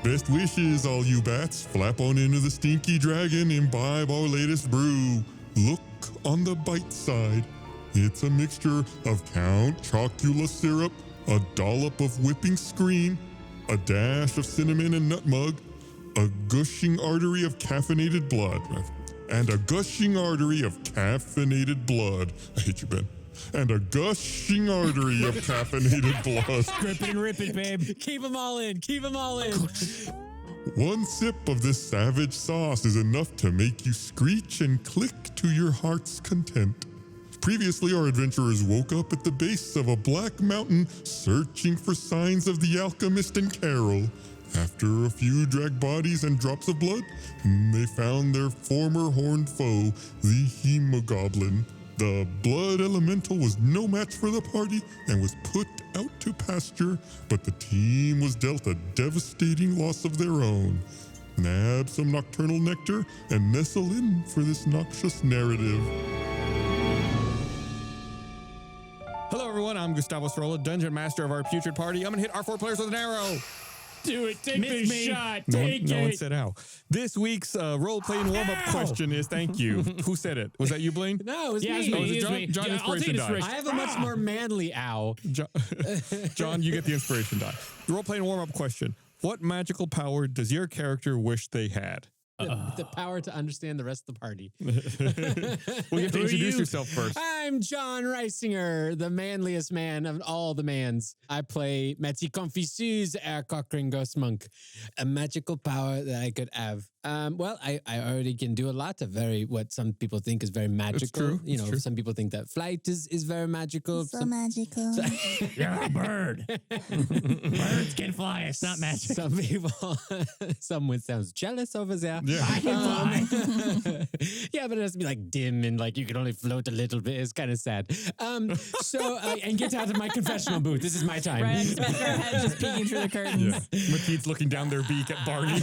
Best wishes, all you bats. Flap on into the stinky dragon, imbibe our latest brew. Look on the bite side. It's a mixture of Count Chocula syrup, a dollop of whipping cream, a dash of cinnamon and nutmeg, a gushing artery of caffeinated blood, and a gushing artery of caffeinated blood. I hate you, Ben. And a gushing artery of caffeinated blood. Grip it and rip it, babe. Keep them all in. Keep them all in. One sip of this savage sauce is enough to make you screech and click to your heart's content. Previously, our adventurers woke up at the base of a black mountain searching for signs of the alchemist and Carol. After a few dragged bodies and drops of blood, they found their former horned foe, the Hemogoblin. The blood elemental was no match for the party and was put out to pasture, but the team was dealt a devastating loss of their own. Nab some nocturnal nectar and nestle in for this noxious narrative. Hello, everyone. I'm Gustavo Sorolla, Dungeon Master of our putrid party. I'm going to hit our 4 players with an arrow. Do it. Take this shot. No Take it. one said ow. This week's role-playing warm-up question is thank you. Who said it? Was that you, Blaine? No, it was me. Yeah, Oh, is it John? me. John, Yeah, I'll take inspiration it die. straight. I have a much more manly ow. John, you get the inspiration die. Role-playing warm-up question. What magical power does your character wish they had? The power to understand the rest of the party. Well, you have to introduce yourself first. I'm John Reisinger, the manliest man of all the mans. I play Matty Confiseuse, our Cochrane Ghost Monk. A magical power that I could have. Well, I already can do a lot of what some people think is very magical. It's true. Some people think that flight is very magical. So magical. You're a bird. Birds can fly. It's not magic. Some people, someone sounds jealous over there. Yeah. I can fly. Yeah, but it has to be like dim and like you can only float a little bit. It's kind of sad. And get out of my confessional booth. This is my time. Right, I expect our head just peeking through the curtains. Yeah. Mateed's looking down their beak at Barney.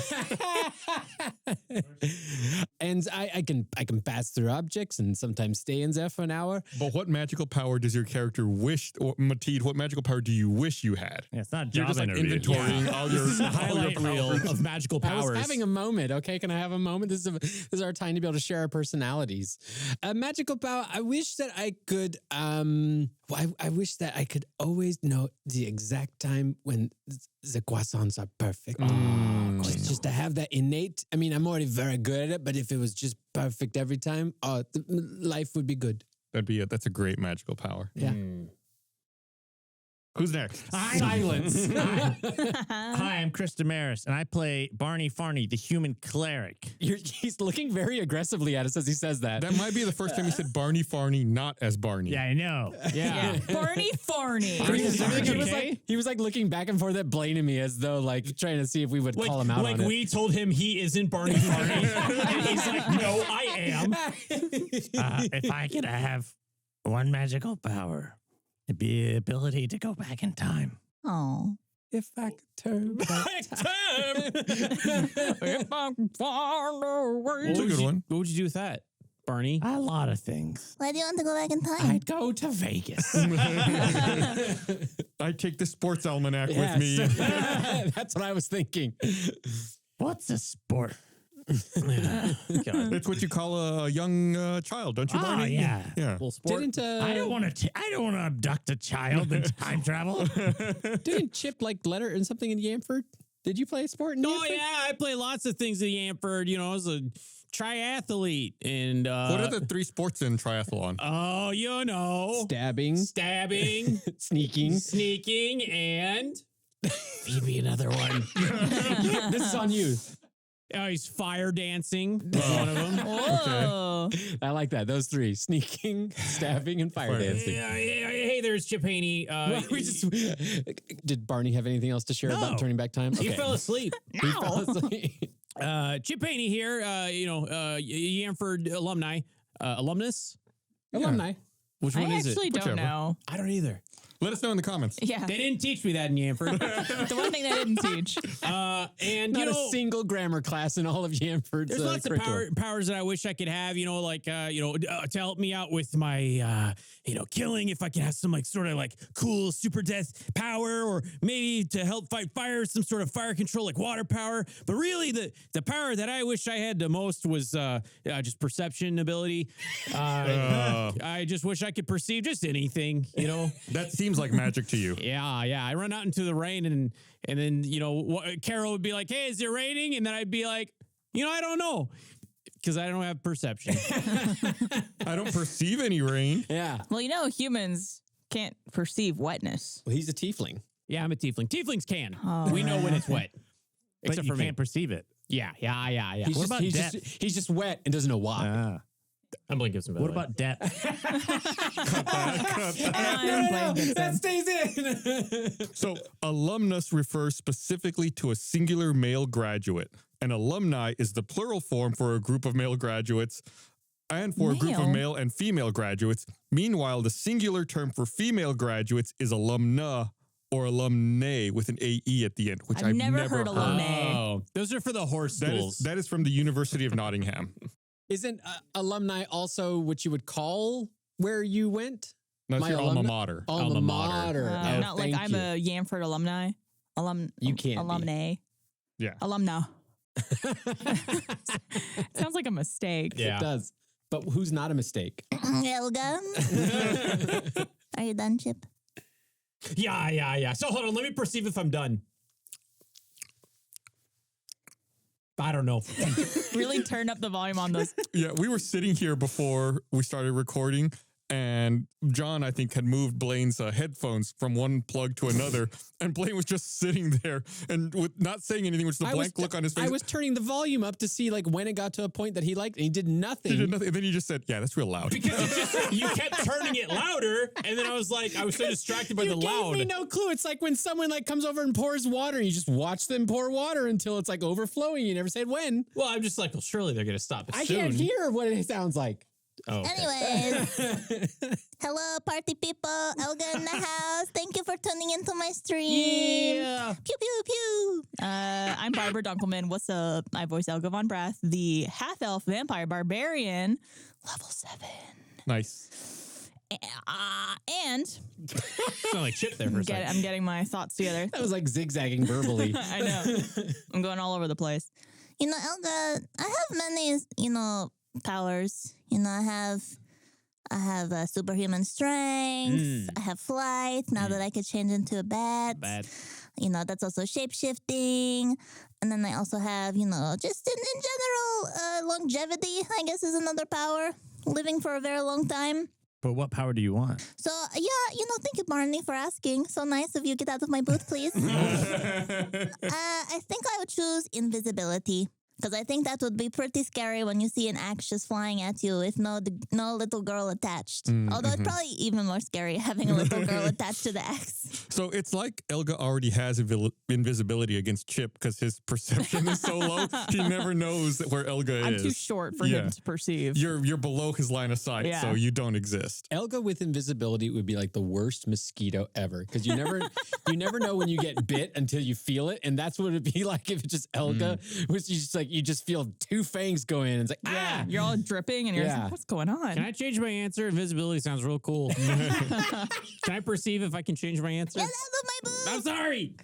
And I can pass through objects and sometimes stay in there for an hour. But what magical power does your character wish, or Mateed, what magical power do you wish you had? Yeah, it's not a You're job just like interview. inventorying all your It's a highlight all your reel powers. of magical I powers. was having a moment. Okay, can I have a moment? This is our time to be able to share our personalities. A magical power. I wish that I could. I wish that I could always know the exact time when the croissants are perfect. Just to have that innate. I mean, I'm already very good at it, but if it was just perfect every time, life would be good. That'd be it. That's a great magical power. Yeah. Who's next? Silence. Hi, I'm Chris Damaris, and I play Barney Farney, the human cleric. He's looking very aggressively at us as he says that. That might be the first time you said Barney Farney, not as Barney. Yeah, I know. Yeah. Barney Farney. Is everything okay? He was like looking back and forth at Blaine and me as though like trying to see if we would call him out on it. we told him he isn't Barney Farney, and he's like, no, I am. If I could have one magical power, it'd be the ability to go back in time. Oh. If I could turn back. If I'm far away. That's a good one. What would you do with that, Barney? A lot of things. Why do you want to go back in time? I'd go to Vegas. I take the sports almanac with Yes. me. That's what I was thinking. What's a sport? It's what you call a young child, don't you, Barney? Yeah. Yeah. Sport. Didn't I don't want to abduct a child and time travel. didn't Chip like letter and something in Yamford? Did you play a sport in Oh Yamford? yeah, I play lots of things at Yamford. You know, I was a triathlete and What are the 3 sports in triathlon? oh, you know, Stabbing, sneaking, sneaking. and Feed me another one. This is on you. he's fire dancing. One of them. Whoa. I like that. Those 3: sneaking, stabbing, and fire dancing. Hey, there's Chip Haney. Did Barney have anything else to share No. about turning back time? He fell asleep. He fell asleep. Chip Haney here. Yamford alumnus. Alumni. Which one I is it? actually don't Whichever. know. I don't either. Let us know in the comments. Yeah. They didn't teach me that in Yamford. The one thing they didn't teach. And Not you know, a single grammar class in all of Yamford's there's lots of powers that I wish I could have, to help me out with my, killing. If I could have some sort of cool super death power, or maybe to help fight fire, some sort of fire control, like water power. But really the power that I wish I had the most was just perception ability. I just wish I could perceive just anything, That seems like magic to you. Yeah. I run out into the rain and then, Carol would be like, hey, is it raining? And then I'd be like, I don't know, because I don't have perception. I don't perceive any rain. Yeah. Well, humans can't perceive wetness. Well, he's a tiefling. Yeah, I'm a tiefling. Tieflings can. Oh, We know when it's wet. But Except you for me. can't perceive it. Yeah. He's he's just wet and doesn't know why. I'm blanking some. What about depth? That stays in. So, alumnus refers specifically to a singular male graduate. An alumni is the plural form for a group of male graduates and for a group of Male? male and female graduates. Meanwhile, the singular term for female graduates is alumna or alumnae with an AE at the end, which I've I've never never heard alumnae. Oh, those are for the horse That schools. is, that is from the University of Nottingham. Isn't alumni also what you would call where you went? That's My your alma alumni- mater. Alma mater. Oh, not like thank I'm you. a Yamford alumni. You can't be. Alumnae. Yeah. Alumna. Sounds like a mistake. Yeah. It does. But who's not a mistake? Elga. Are you done, Chip? Yeah. So hold on. Let me perceive if I'm done. I don't know. Really turn up the volume on those. Yeah, we were sitting here before we started recording, and John, I think, had moved Blaine's headphones from one plug to another, and Blaine was just sitting there and with not saying anything, with the blank look on his face. I was turning the volume up to see when it got to a point that he liked, and he did nothing. He did nothing, and then he just said, "Yeah, that's real loud." Because you kept turning it louder, and then I was so distracted by You the gave loud. me no clue. It's like when someone comes over and pours water, and you just watch them pour water until it's overflowing. You never said when. Well, I'm just well, surely they're going to stop it I soon. can't hear what it sounds like. Oh, okay. Anyways, hello, party people. Elga in the house. Thank you for tuning into my stream. Yeah. Pew, pew, pew. I'm Barbara Dunkelman. What's up? I voice Elga Von Brath, the half-elf vampire barbarian, level 7. Nice. And Sound like Chip there for a second. I'm getting my thoughts together. That was zigzagging verbally. I know. I'm going all over the place. Elga, I have many, powers. I have superhuman strength. I have flight. Now that I could change into a bat. That's also shape-shifting. And then I also have, just in general, longevity, I guess, is another power. Living for a very long time. But what power do you want? So, thank you, Barney, for asking. So nice of you. Get out of my booth, please. I think I would choose invisibility. Because I think that would be pretty scary when you see an axe just flying at you with no little girl attached. Although it's probably even more scary having a little girl attached to the axe. So it's like Elga already has invisibility against Chip because his perception is so low. He never knows where Elga is. I'm too short for him to perceive. You're below his line of sight, so you don't exist. Elga with invisibility would be like the worst mosquito ever, because you never know when you get bit until you feel it, and that's what it'd be like if it's just Elga, which is just you just feel two fangs go in, and it's you're all dripping, and you're just like, what's going on? Can I change my answer? Invisibility sounds real cool. Can I perceive if I can change my answer? Get out of my booth! I'm sorry.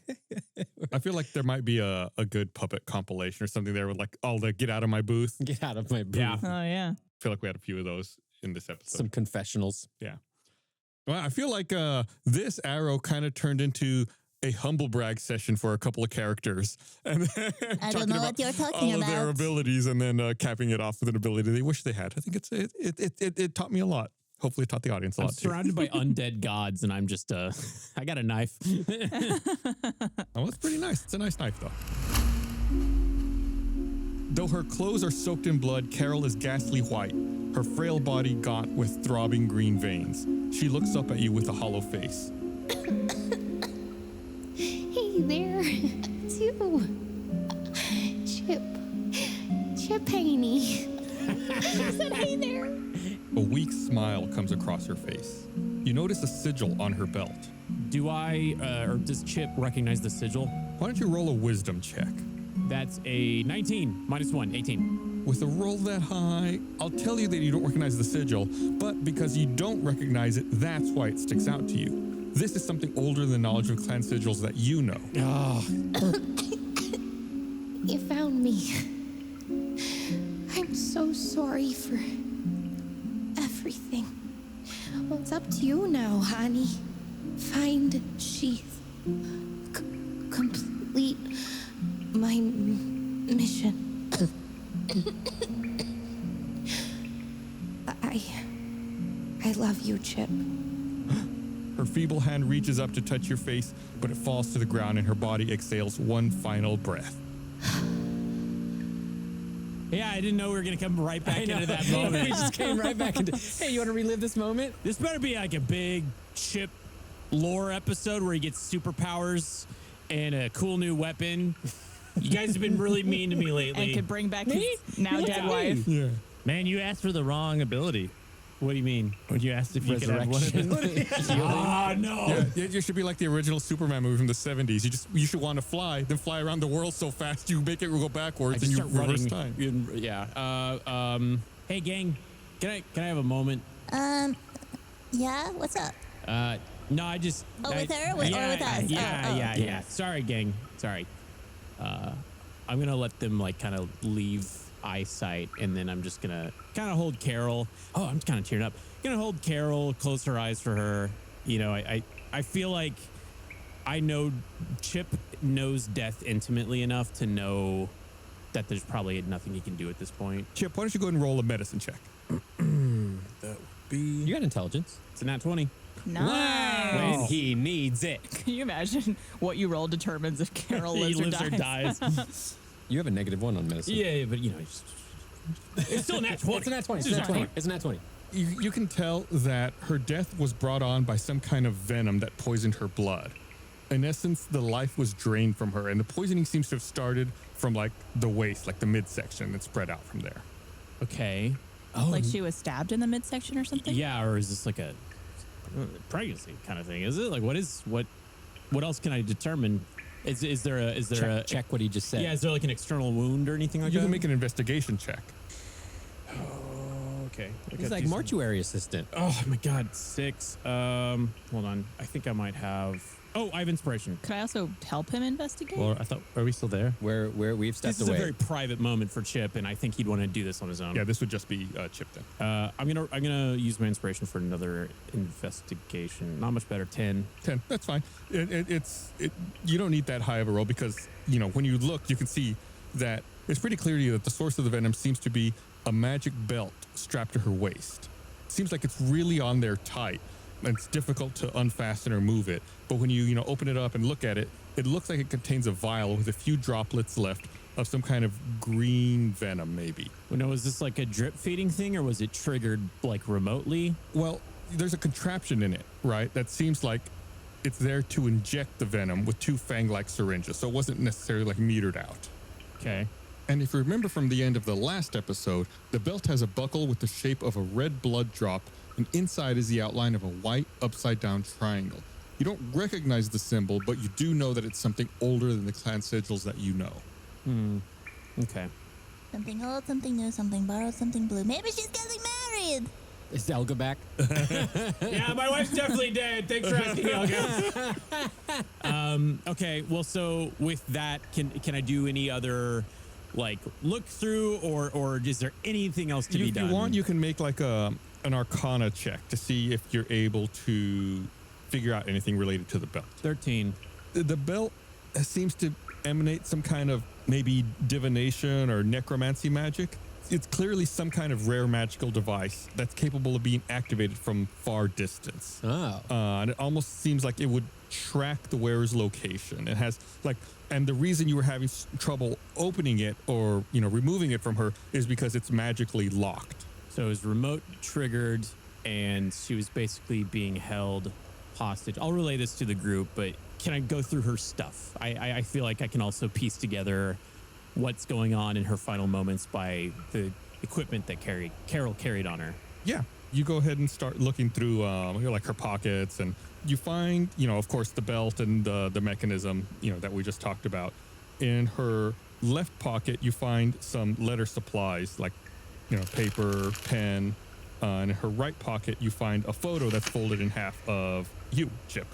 I feel like there might be a good puppet compilation or something there with all the get out of my booth. get out of my booth. Yeah. Oh, yeah. I feel like we had a few of those in this episode. Some confessionals. Yeah. Well, I feel like this arrow kind of turned into a humble brag session for a couple of characters. And I don't know what you're talking all about. of their abilities, and then capping it off with an ability they wish they had. I think it taught me a lot. Hopefully it taught the audience a I'm lot too. surrounded by undead gods, and I'm just I got a knife. Oh, that's pretty nice. It's a nice knife, though. Though her clothes are soaked in blood, Carol is ghastly white, her frail body gaunt with throbbing green veins. She looks up at you with a hollow face. Hey there, it's you. Chip Haney. I said, hey there. A weak smile comes across her face. you notice a sigil on her belt. Do I, or does Chip recognize the sigil? Why don't you roll a wisdom check? That's a 19, -1, 18. With a roll that high, I'll tell you that you don't recognize the sigil, but because you don't recognize it, that's why it sticks out to you. This is something older than the knowledge of clan sigils that you know. Oh, You found me. I'm so sorry for everything. Well, it's up to you now, honey. Find Sheath. Complete my mission. I love you, Chip. Her feeble hand reaches up to touch your face, but it falls to the ground and her body exhales one final breath. yeah, I didn't know we were going to come right back into that moment. We just came right back into, hey, you want to relive this moment? This better be like a big Chip lore episode where he gets superpowers and a cool new weapon. You guys have been really mean to me lately. And could bring back his now dead wife. Yeah. Man, you asked for the wrong ability. What do you mean? When you asked if you could have one ability? Oh, no. Yeah, you should be like the original Superman movie from the 70s. You should want to fly, then fly around the world so fast you make it go backwards and you reverse time. Hey, gang, can I have a moment? Yeah, what's up? No, I just. Oh, with her or with us? Yeah. Sorry, gang. Sorry. I'm gonna let them like kind of leave eyesight, and then I'm just gonna kind of hold Carol. Oh, I'm kind of tearing up. Gonna hold Carol, close her eyes for her. You know, I feel like I know Chip knows death intimately enough to know that there's probably nothing he can do at this point. Chip, why don't you go ahead and roll a medicine check? You got intelligence. It's a nat 20. Nice. When he needs it. Can you imagine what you roll determines if Carol lives, or dies? You have a -1 on medicine. Yeah, but you know, it's still a nat 20. It's a nat 20. It's a nat 20. It's a nat 20. You can tell that her death was brought on by some kind of venom that poisoned her blood. In essence, the life was drained from her, and the poisoning seems to have started from like the waist, like the midsection, and spread out from there. Okay. Oh, like she was stabbed in the midsection or something? Yeah, or is this like a pregnancy kind of thing? Is it like what else can I determine? Is there a check what he just said? Yeah, is there like an external wound or anything like that? You can make an investigation check. Oh, okay. He's like mortuary assistant. Oh my God, 6. Hold on. I think I might have. Oh, I have inspiration. Could I also help him investigate? Well, I thought, are we still there? Where we've stepped This is away. a very private moment for Chip, and I think he'd want to do this on his own. Yeah, this would just be Chip then. I'm gonna use my inspiration for another investigation. Not much better. 10. 10. That's fine. You don't need that high of a roll because, you know, when you look, you can see that it's pretty clear to you that the source of the venom seems to be a magic belt strapped to her waist. Seems like it's really on there tight. And it's difficult to unfasten or move it. But when you open it up and look at it, it looks like it contains a vial with a few droplets left of some kind of green venom, maybe. Well, no, was this like a drip feeding thing, or was it triggered like remotely? Well, there's a contraption in it, right? That seems like it's there to inject the venom with 2 fang-like syringes. So it wasn't necessarily like metered out. Okay. And if you remember from the end of the last episode, the belt has a buckle with the shape of a red blood drop, and inside is the outline of a white upside-down triangle. You don't recognize the symbol, but you do know that it's something older than the clan sigils that you know. Okay. Something old, something new, something borrowed, something blue. Maybe she's getting married. Is Elga back? Yeah, my wife's definitely dead. Thanks for asking, Elga. Okay, well, so with that, can I do any other like look through, or is there anything else to be done? If you want, you can make like an Arcana check to see if you're able to figure out anything related to the belt. 13. The belt seems to emanate some kind of maybe divination or necromancy magic. It's clearly some kind of rare magical device that's capable of being activated from far distance. Oh. And it almost seems like it would track the wearer's location. It has and the reason you were having trouble opening it or, removing it from her is because it's magically locked. So it was remote triggered, and she was basically being held hostage. I'll relay this to the group, but can I go through her stuff? I feel like I can also piece together what's going on in her final moments by the equipment that Carol carried on her. Yeah. You go ahead and start looking through like her pockets, and you find, of course, the belt and the mechanism, that we just talked about. In her left pocket, you find some letter supplies like, paper, pen. And in her right pocket, you find a photo that's folded in half of you, Chip.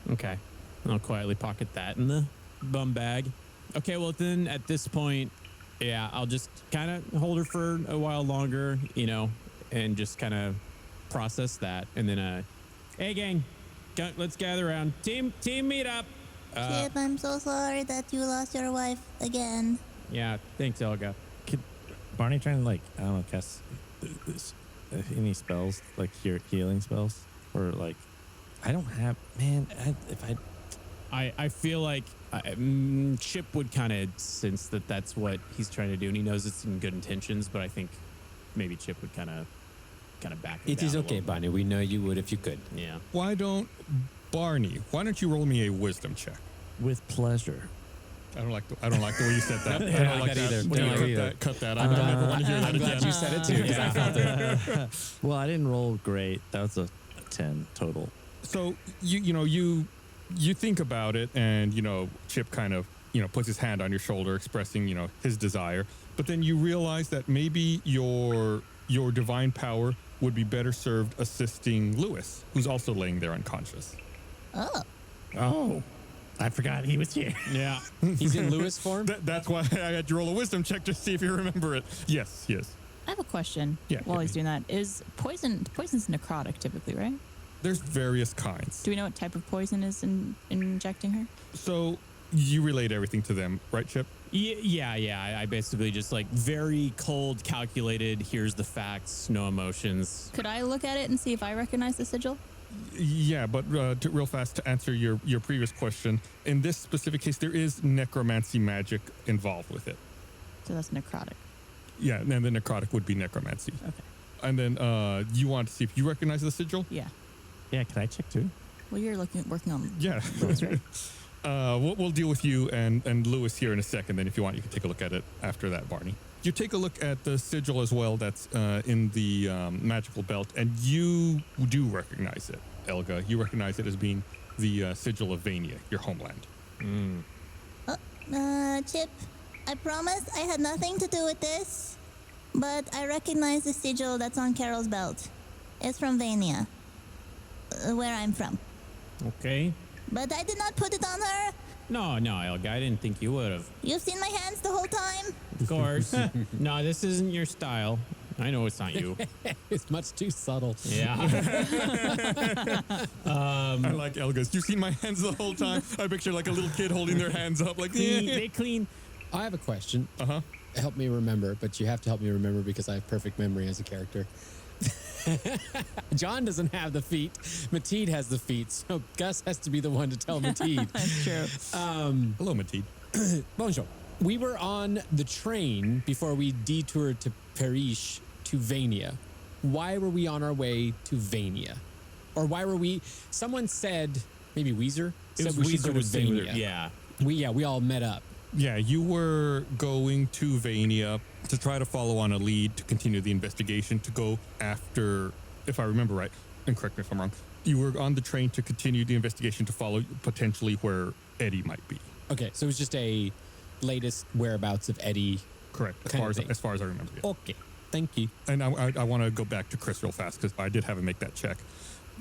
Okay. I'll quietly pocket that in the bum bag. Okay, well then at this point, yeah, I'll just kind of hold her for a while longer, and just kind of process that. And then, hey gang, let's gather around. Team meet up. Chip, I'm so sorry that you lost your wife again. Yeah, thanks, Elga. Could Barney try and I don't know, cast any spells, like healing spells? Or I don't have, man, I feel like Chip would kind of sense that that's what he's trying to do, and he knows it's in good intentions, but I think maybe Chip would kind of back him It down is a okay, little bit. Barney. We know you would if you could. Yeah. Why don't you roll me a wisdom check? with pleasure. I don't like the way you said that. I don't like that either. When Don't you like either. cut that. I don't ever want to hear that I'm glad again. you said it too, because I felt it. Well, I didn't roll great. That was a 10 total. So you think about it, and Chip kind of puts his hand on your shoulder, expressing his desire. But then you realize that maybe your divine power would be better served assisting Lewis, who's also laying there unconscious. Oh, I forgot he was here. Yeah. He's in Lewis form? That's why I had to roll a wisdom check to see if you remember it. Yes. I have a question Yeah, while hit he's doing that. Is poison's necrotic typically, right? There's various kinds. Do we know what type of poison is injecting her? So you relayed everything to them, right, Chip? Yeah. I basically just very cold, calculated. Here's the facts, no emotions. Could I look at it and see if I recognize the sigil? Yeah, but real fast to answer your previous question, in this specific case, there is necromancy magic involved with it. So that's necrotic. Yeah, and the necrotic would be necromancy. Okay. And then you want to see if you recognize the sigil? Yeah. Yeah, can I check too? Well, you're working on Yeah. those, right? We'll deal with you and Lewis here in a second. Then if you want, you can take a look at it after that, Barney. You take a look at the sigil as well that's in the magical belt, and you do recognize it, Elga. You recognize it as being the sigil of Vainia, your homeland. Chip, I promise I had nothing to do with this, but I recognize the sigil that's on Carol's belt. It's from Vainia, where I'm from. Okay. But I did not put it on her. No, Elga, I didn't think you would have. You've seen my hands the whole time. Of course. No, this isn't your style. I know it's not you. It's much too subtle. Yeah. I like Elga's. You've seen my hands the whole time. I picture like a little kid holding their hands up like, They clean. I have a question. Uh-huh. Help me remember, but you have to help me remember because I have perfect memory as a character. John doesn't have the feet. Mateed has the feet, so Gus has to be the one to tell Mateed. That's true. Hello, Mateed. Bonjour. We were on the train before we detoured to Paris to Vainia. Why were we on our way to Vainia? Or why were we... Someone said, maybe Weezer? It was said we should Weezer go to was saying Vainia. yeah. We all met up. Yeah, you were going to Vainia to try to follow on a lead to continue the investigation to go after, if I remember right, and correct me if I'm wrong, you were on the train to continue the investigation to follow potentially where Eddie might be. Okay, so it was just a latest whereabouts of Eddie. Correct, as Kind far of as, thing. as far as I remember. Yeah. Okay, thank you. And I want to go back to Chris real fast because I did have him make that check.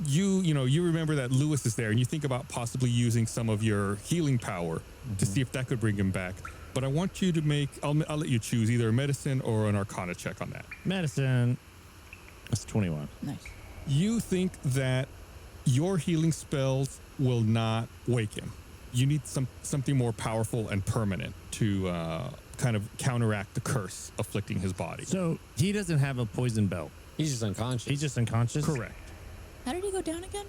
You remember that Lewis is there, and you think about possibly using some of your healing power to see if that could bring him back. But I want you to make, I'll let you choose either a medicine or an arcana check on that. Medicine. That's 21. Nice. You think that your healing spells will not wake him. You need something more powerful and permanent to kind of counteract the curse afflicting his body. So he doesn't have a poison belt. He's just unconscious. He's just unconscious? Correct. How did he go down again?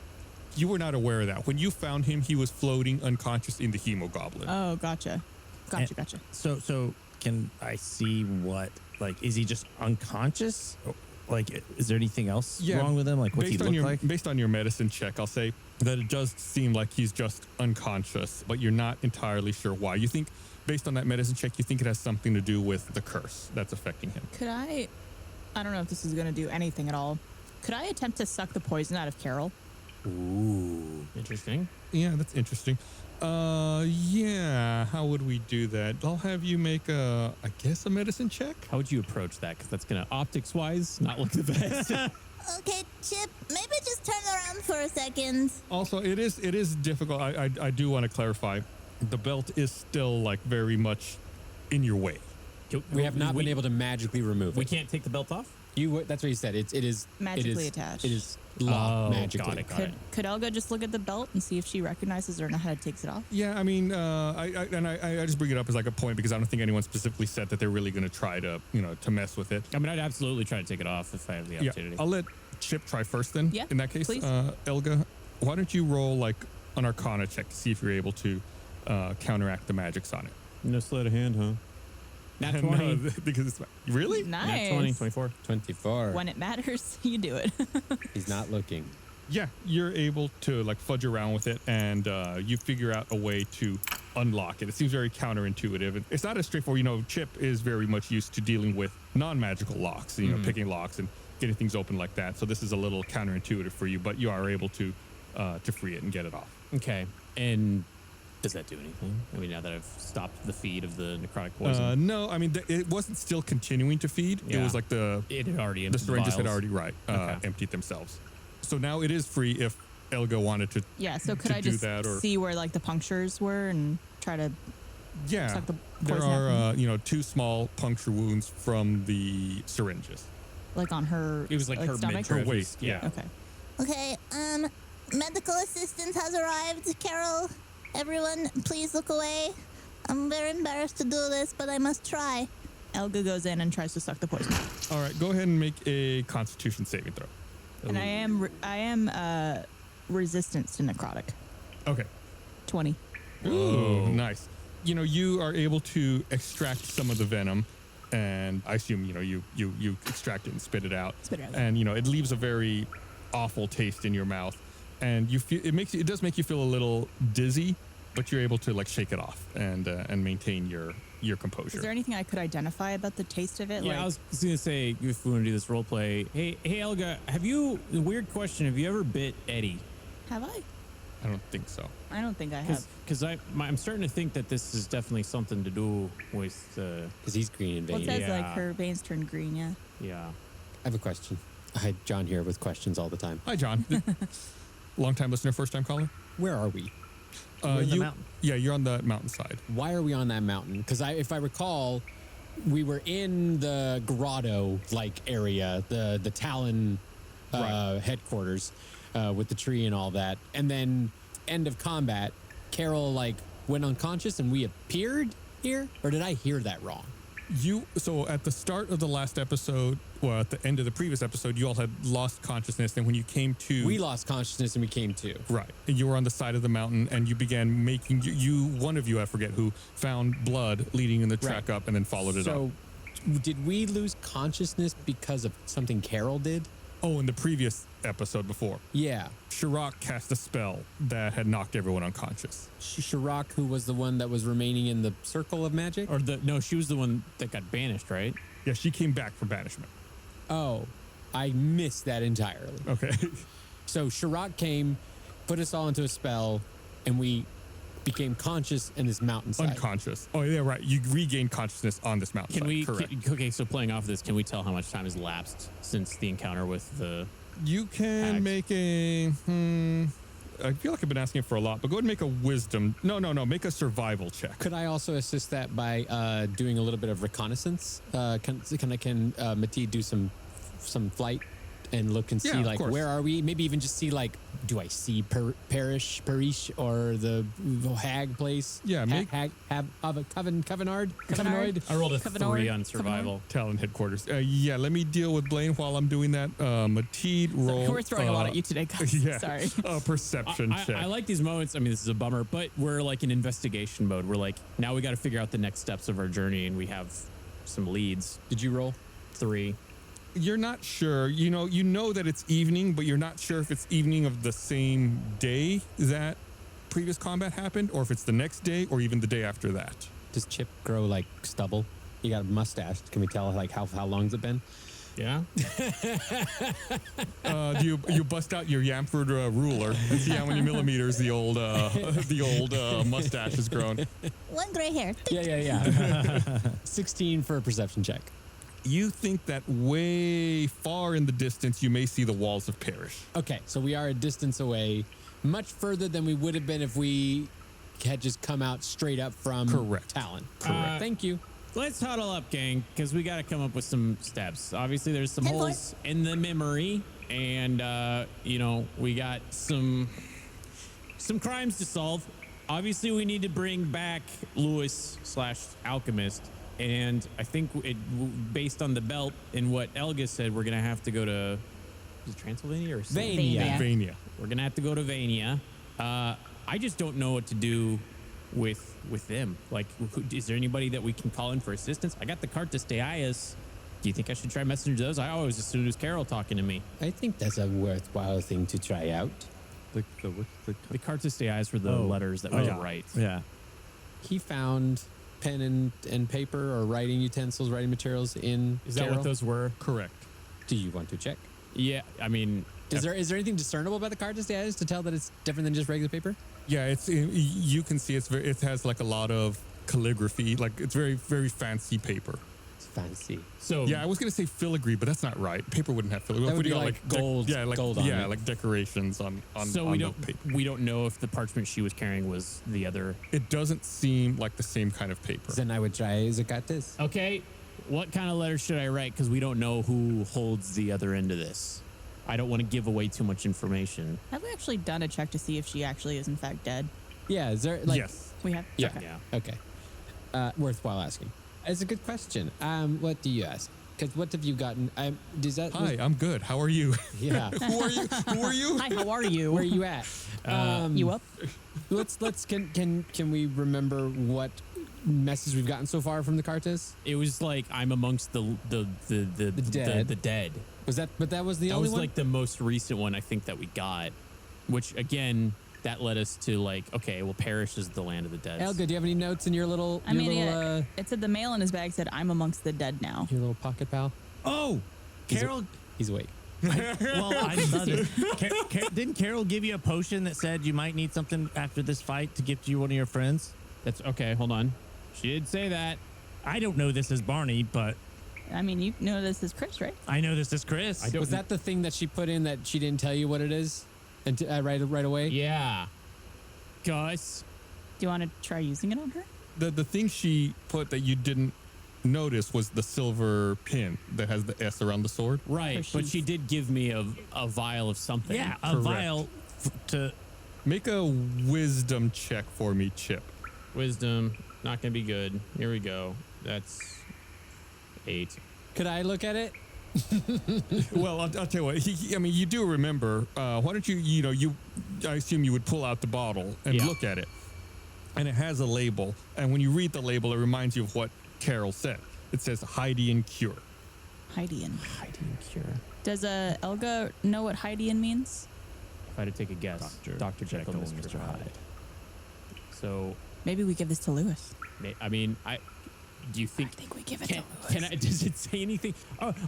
You were not aware of that. When you found him, he was floating unconscious in the hemogoblin. Oh, gotcha. Gotcha. So can I see what, is he just unconscious? Is there anything else wrong with him? What's he look like? Based on your medicine check, I'll say that it does seem like he's just unconscious, but you're not entirely sure why. You think, based on that medicine check, you think it has something to do with the curse that's affecting him. Could I don't know if this is going to do anything at all, Could I attempt to suck the poison out of Carol? Ooh. Interesting. Yeah, that's interesting. Yeah, how would we do that? I'll have you make a medicine check. How would you approach that? Because that's going to, optics-wise, not look the best. Okay, Chip, maybe just turn around for a second. Also, it is difficult. I do want to clarify. The belt is still like very much in your way. We have not been able to magically remove it. We can't take the belt off? That's what you said. It is Magically attached. It is locked magically. Got it. Could Elga just look at the belt and see if she recognizes or knows how to take it off? Yeah, I mean, I just bring it up as like a point because I don't think anyone specifically said that they're really going to try to to mess with it. I mean, I'd absolutely try to take it off if I have the opportunity. I'll let Chip try first then. Yeah, in that case, please. Elga, why don't you roll like an Arcana check to see if you're able to counteract the magics on it? No sleight of hand, huh? Nat 20. No, because it's really Nice. Nat 20, 24. 24. When it matters, you do it. He's not looking. Yeah, you're able to like fudge around with it, and you figure out a way to unlock it. It seems very counterintuitive. It's not as straightforward. Chip is very much used to dealing with non-magical locks, picking locks and getting things open like that. So this is a little counterintuitive for you, but you are able to free it and get it off. Okay. And does that do anything? I mean, now that I've stopped the feed of the necrotic poison. No, I mean, it wasn't still continuing to feed. Yeah. It was like it had already emptied the syringes had vials. already Okay. emptied themselves. So now it is free if Elga wanted to. Yeah, so could to I do just that, or see where like the punctures were and try to yeah, suck the there poison out are 2 small puncture wounds from the syringes. like on her It was like her stomach? midriff. Her waist, yeah. Okay. Okay, medical assistance has arrived. Carol, everyone, please look away. I'm very embarrassed to do this, but I must try. Elga goes in and tries to suck the poison out. All right, go ahead and make a Constitution saving throw. And I am resistant to necrotic. Okay. 20. Ooh, nice. You are able to extract some of the venom, and I assume you extract it and spit it out. Spit it out. And it leaves a very awful taste in your mouth, and you feel it does make you feel a little dizzy, but you're able to like shake it off and maintain your composure. Is there anything I could identify about the taste of it? Yeah, I was going to say, if we want to do this role play, hey, Elga, weird question, have you ever bit Eddie? Have I? I don't think so. I don't think I have. Because I'm starting to think that this is definitely something to do with Because he's green and Well, veiny. it says Yeah. like her veins turn green, yeah. yeah. I have a question. Hi, John here with questions all the time. Hi, John. Long time listener, first time caller. Where are we? We're in the mountain. Yeah, you're on the mountainside. Why are we on that mountain? Because if I recall, we were in the grotto-like area, the Talon headquarters with the tree and all that. And then end of combat, Carol went unconscious and we appeared here? Or did I hear that wrong? So at the start of the last episode, well, at the end of the previous episode, you all had lost consciousness. And when you came to... We lost consciousness and we came to. Right. And you were on the side of the mountain and you began making... one of you, I forget who, found blood leading in the track up and then followed it up. So did we lose consciousness because of something Carol did? Oh, in the previous episode before. Yeah. Shirok cast a spell that had knocked everyone unconscious. Shirok, who was the one that was remaining in the circle of magic? No, she was the one that got banished, right? Yeah, she came back from banishment. Oh, I missed that entirely. Okay. So Shirok came, put us all into a spell, and we became conscious in this mountainside. Unconscious. Oh, yeah, right. You regained consciousness on this mountainside. Correct. Okay, so playing off of this, can we tell how much time has lapsed since the encounter with the... You can Hags. make a... I feel like I've been asking for a lot, but go ahead and make a wisdom... No. Make a survival check. Could I also assist that by doing a little bit of reconnaissance? Can Mateed do some flight and look and see Yeah, of course. where are we? Maybe even just see do I see Parish or the Hag place? Yeah, make- Covenard. I rolled a Covenor? 3 on survival. Talon headquarters. Yeah, let me deal with Blaine while I'm doing that. Mateed, roll... We're throwing a lot at you today, guys. Yeah. Sorry. Perception check. I like these moments. I mean, this is a bummer, but we're like in investigation mode. We're like, now we got to figure out the next steps of our journey, and we have some leads. Did you roll? 3. You're not sure. You know that it's evening, but you're not sure if it's evening of the same day that previous combat happened, or if it's the next day, or even the day after that. Does Chip grow stubble? You got a mustache. Can we tell how long's it been? Yeah. You bust out your Yamford ruler and see how many millimeters the old mustache has grown. One gray hair. Yeah. 16 for a perception check. You think that way far in the distance, you may see the walls of Parrish. Okay, so we are a distance away, much further than we would have been if we had just come out straight up from Talon. Correct. Thank you. Let's huddle up, gang, because we got to come up with some steps. Obviously, there's some holes in the memory, and we got some crimes to solve. Obviously, we need to bring back Lewis/Alchemist, and I think based on the belt and what Elga said, we're gonna have to go to is it Transylvania or Vainia. We're gonna have to go to Vainia. I just don't know what to do with them. Like, is there anybody that we can call in for assistance? I got the Cartas de Ayas. Do you think I should try messaging those? I always assumed it was Carol talking to me. I think that's a worthwhile thing to try out. The Cartas de Ayas were the letters that we could write. Yeah. He found pen and paper or writing utensils, writing materials in Is that Carol? what those were? Correct. Do you want to check? Yeah, I mean... Is there anything discernible about the Cartas de Ayas to tell that it's different than just regular paper? Yeah, you can see it has like a lot of calligraphy. Like it's very, very fancy paper. It's fancy. So Yeah, I was gonna say filigree, but that's not right. Paper wouldn't have filigree. That would What do be you got, like gold- gold on it. like decorations on So on we the don't paper. we don't know if the parchment she was carrying was the other. It doesn't seem like the same kind of paper. Then I would try Zacates. Okay, what kind of letter should I write? Because we don't know who holds the other end of this. I don't want to give away too much information. Have we actually done a check to see if she actually is in fact dead? Yeah, is there like... Yes. We have. Yeah. Okay. Yeah. Okay. Worthwhile asking. It's a good question. What do you ask? Because what have you gotten? Does that... Hi, I'm good. How are you? Yeah. Who are you? Who are you? Hi, how are you? Where are you at? You up? Can we remember what message we've gotten so far from the Cartas? It was like I'm amongst the dead. The dead. Was that? But that was the That only was one. like the most recent one I think that we got, which again that led us to like, okay, well, Parrish is the land of the dead. Elga, do you have any notes in your little? I mean, it said the mail in his bag said, "I'm amongst the dead now." your little pocket pal. Oh, Carol. He's awake. Well, I love it. Didn't Carol give you a potion that said you might need something after this fight to give to one of your friends? That's okay. Hold on. She did say that. I don't know this is Barney, but I mean, you know this is Chris, right? I know this is Chris. Was that the thing that she put in that she didn't tell you what it is, and right away? Yeah. Gus. Do you want to try using it on her? The thing she put that you didn't notice was the silver pin that has the S around the sword. Right, So but she did give me a vial of something. Yeah, a Correct. vial to. Make a wisdom check for me, Chip. Wisdom, not gonna be good. Here we go. That's 8. Could I look at it? Well, I'll tell you what. I mean, you do remember. Why don't you? I assume you would pull out the bottle and Yeah. look at it, and it has a label. And when you read the label, it reminds you of what Carol said. It says Hydean cure. Hydean. Hydean cure. Does Elga know what Hydean means? If I had to take a guess, Dr. Jekyll and Mr. Hyde. So, Maybe we give this to Lewis. I mean, do you think? I think we give it to Lewis. Can I? Does it say anything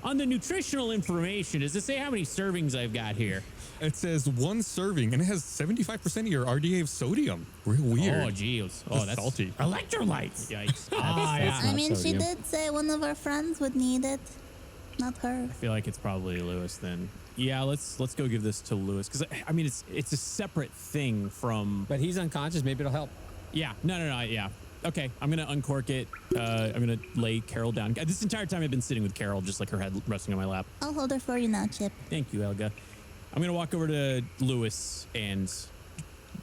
on the nutritional information? Does it say how many servings I've got here? It says 1 serving, and it has 75% of your RDA of sodium. Real weird. Oh, geez. That's salty. Electrolytes. Yikes. I mean, she did say one of our friends would need it, not her. I feel like it's probably Lewis then. Yeah, let's go give this to Lewis because I mean it's a separate thing from. But he's unconscious. Maybe it'll help. Yeah, no, yeah. Okay, I'm gonna uncork it. I'm gonna lay Carol down. This entire time I've been sitting with Carol, just like her head resting on my lap. I'll hold her for you now, Chip. Thank you, Elga. I'm gonna walk over to Lewis and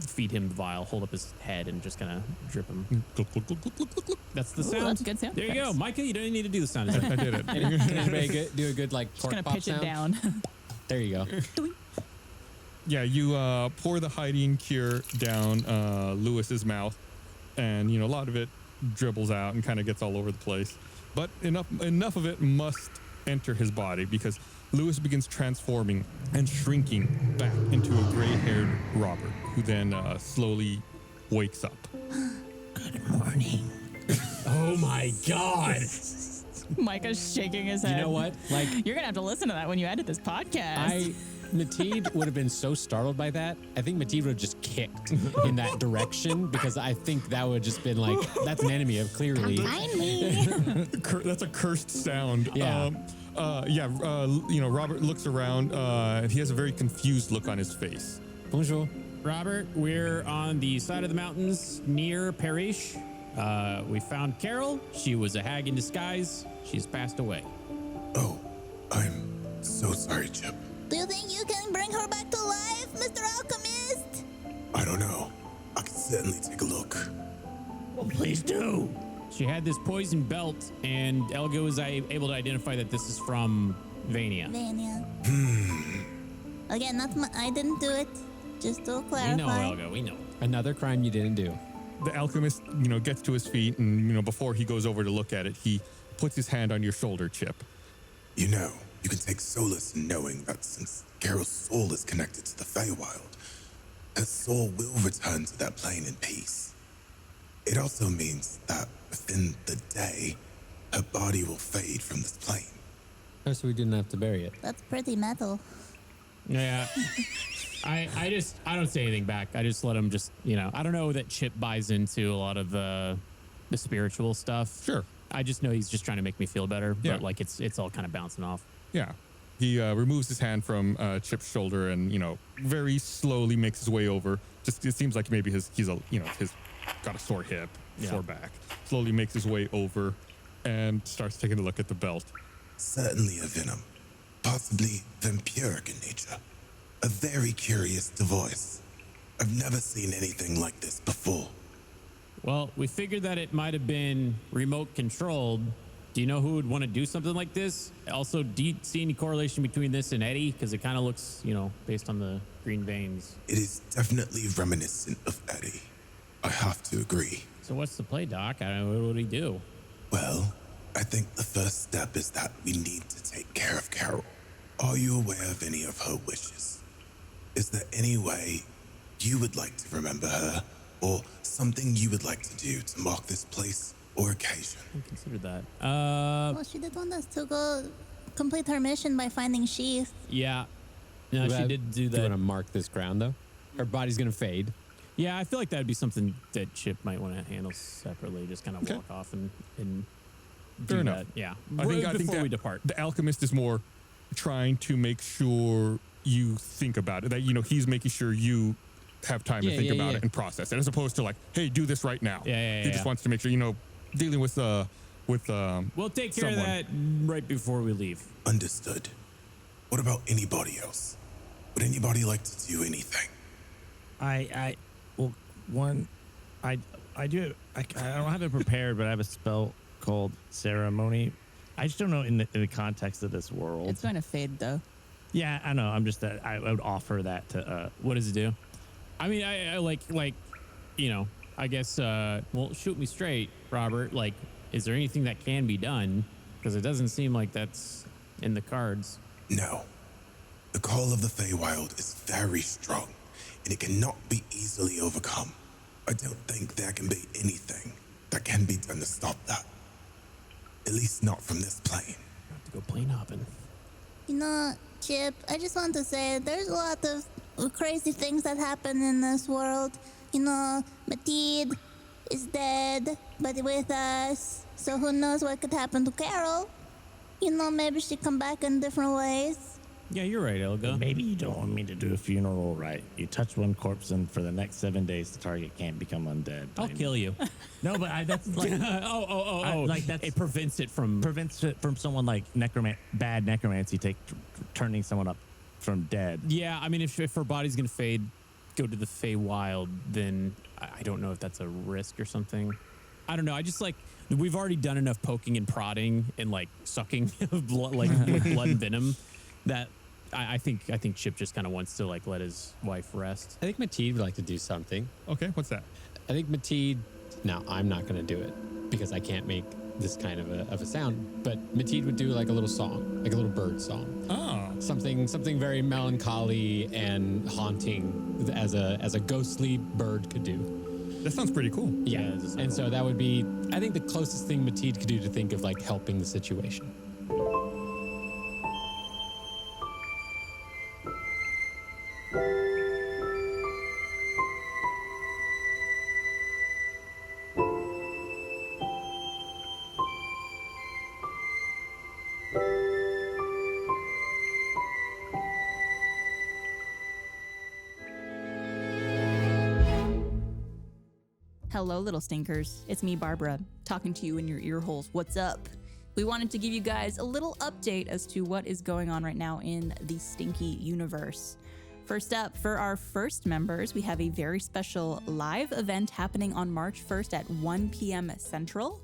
feed him the vial, hold up his head, and just kind of drip him. That's the sound. That's good sound There you go, effects. Micah. You don't need to do the sound. I did it. Can anybody do a good like Just cork gonna pop pitch sound? it down. There you go. Yeah, you pour the Hydean cure down Lewis's mouth, and a lot of it dribbles out and kind of gets all over the place. But enough of it must enter his body because Lewis begins transforming and shrinking back into a gray-haired Robert, who then slowly wakes up. Good morning. Oh my God! Micah's shaking his head. You know what? Like, You're going to have to listen to that when you edit this podcast. Mateed would have been so startled by that. I think Mateed would have just kicked in that direction because I think that would have just been like, that's an enemy of clearly. Find me. That's a cursed sound. Yeah. Robert looks around. He has a very confused look on his face. Bonjour. Robert, we're on the side of the mountains near Parrish. We found Carol. She was a hag in disguise. She's passed away. Oh, I'm so sorry, Chip. Do you think you can bring her back to life, Mr. Alchemist? I don't know. I can certainly take a look. Well, please do. She had this poison belt, and Elga was able to identify that this is from Vainia. Vainia. Again, I didn't do it. Just to clarify. We know, Elga. We know. Another crime you didn't do. The alchemist, gets to his feet, and before he goes over to look at it, he puts his hand on your shoulder, Chip. You can take solace in knowing that since Carol's soul is connected to the Feywild, her soul will return to that plane in peace. It also means that within the day, her body will fade from this plane. Oh, so we didn't have to bury it. That's pretty metal. Yeah. I don't say anything back. I just let him I don't know that Chip buys into a lot of the spiritual stuff. Sure. I just know he's just trying to make me feel better, Yeah. but like it's all kind of bouncing off. Yeah. He removes his hand from Chip's shoulder and, very slowly makes his way over. Just it seems like maybe he's got a sore hip, sore back. Slowly makes his way over and starts taking a look at the belt. Certainly a venom, possibly vampiric in nature. A very curious device. I've never seen anything like this before. Well, we figured that it might have been remote controlled. Do you know who would want to do something like this? Also, do you see any correlation between this and Eddie? Because it kind of looks, based on the green veins. It is definitely reminiscent of Eddie. I have to agree. So what's the play, Doc? What would he do? Well, I think the first step is that we need to take care of Carol. Are you aware of any of her wishes? Is there any way you would like to remember her, or something you would like to do to mark this place or occasion? I considered that. Well, she did want us to go complete her mission by finding Sheath. Yeah. No, she did do Do you that. want to mark this ground, though? Her body's going to fade. Yeah, I feel like that would be something that Chip might want to handle separately. Just kind of walk off and do Fair enough. that. Yeah. I think before that we depart. the alchemist is more trying to make sure you think about it. That he's making sure you have time to think about it and process it, as opposed to like, hey, do this right now. He just wants to make sure dealing with We'll take care of that right before we leave. Understood. What about anybody else? Would anybody like to do anything? I don't have it prepared, but I have a spell called Ceremony. I just don't know in the context of this world. It's going to fade, though. Yeah, I know. I'm just I would offer that to. What does it do? I mean, I like, I guess, well, shoot me straight, Robert. Like, is there anything that can be done? Because it doesn't seem like that's in the cards. No. The call of the Feywild is very strong, and it cannot be easily overcome. I don't think there can be anything that can be done to stop that. At least not from this plane. I have to go plane hopping. Chip, I just want to say there's a lot of crazy things that happen in this world. Mateed is dead, but with us. So who knows what could happen to Carol? Maybe she'd come back in different ways. Yeah, you're right, Elga. Maybe you don't want me to do a funeral right. You touch one corpse, and for the next 7 days, the target can't become undead. I'll kill you. No, but that's like like that. It prevents it from someone like bad necromancy turning someone up from dead. Yeah, I mean, if her body's gonna fade, go to the Feywild, then I don't know if that's a risk or something. I don't know. I just we've already done enough poking and prodding and like sucking of blood, with blood and venom, that I think Chip just kind of wants to let his wife rest. I think Mateed would like to do something. Okay, what's that? I think Mateed. Now, I'm not going to do it because I can't make this kind of a sound. But Mateed would do like a little song, like a little bird song. Oh, Something very melancholy and haunting, as a ghostly bird could do. That sounds pretty cool. Yeah. Yeah, this is And cool. so that would be, I think, the closest thing Mateed could do to think of like helping the situation. Hello, little stinkers. It's me, Barbara, talking to you in your ear holes. What's up? We wanted to give you guys a little update as to what is going on right now in the Stinky universe. First up, for our first members, we have a very special live event happening on March 1st at 1 p.m. Central.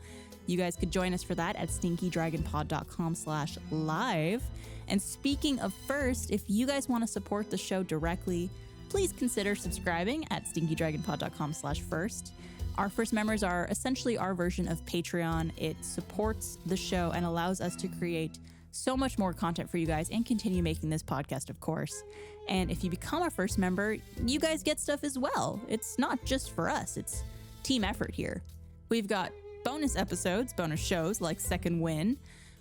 You guys could join us for that at stinkydragonpod.com/live. And speaking of first, if you guys want to support the show directly, please consider subscribing at stinkydragonpod.com/first. Our first members are essentially our version of Patreon. It supports the show and allows us to create so much more content for you guys and continue making this podcast, of course. And if you become our first member, you guys get stuff as well. It's not just for us, it's team effort here. We've got bonus episodes, bonus shows like Second Win,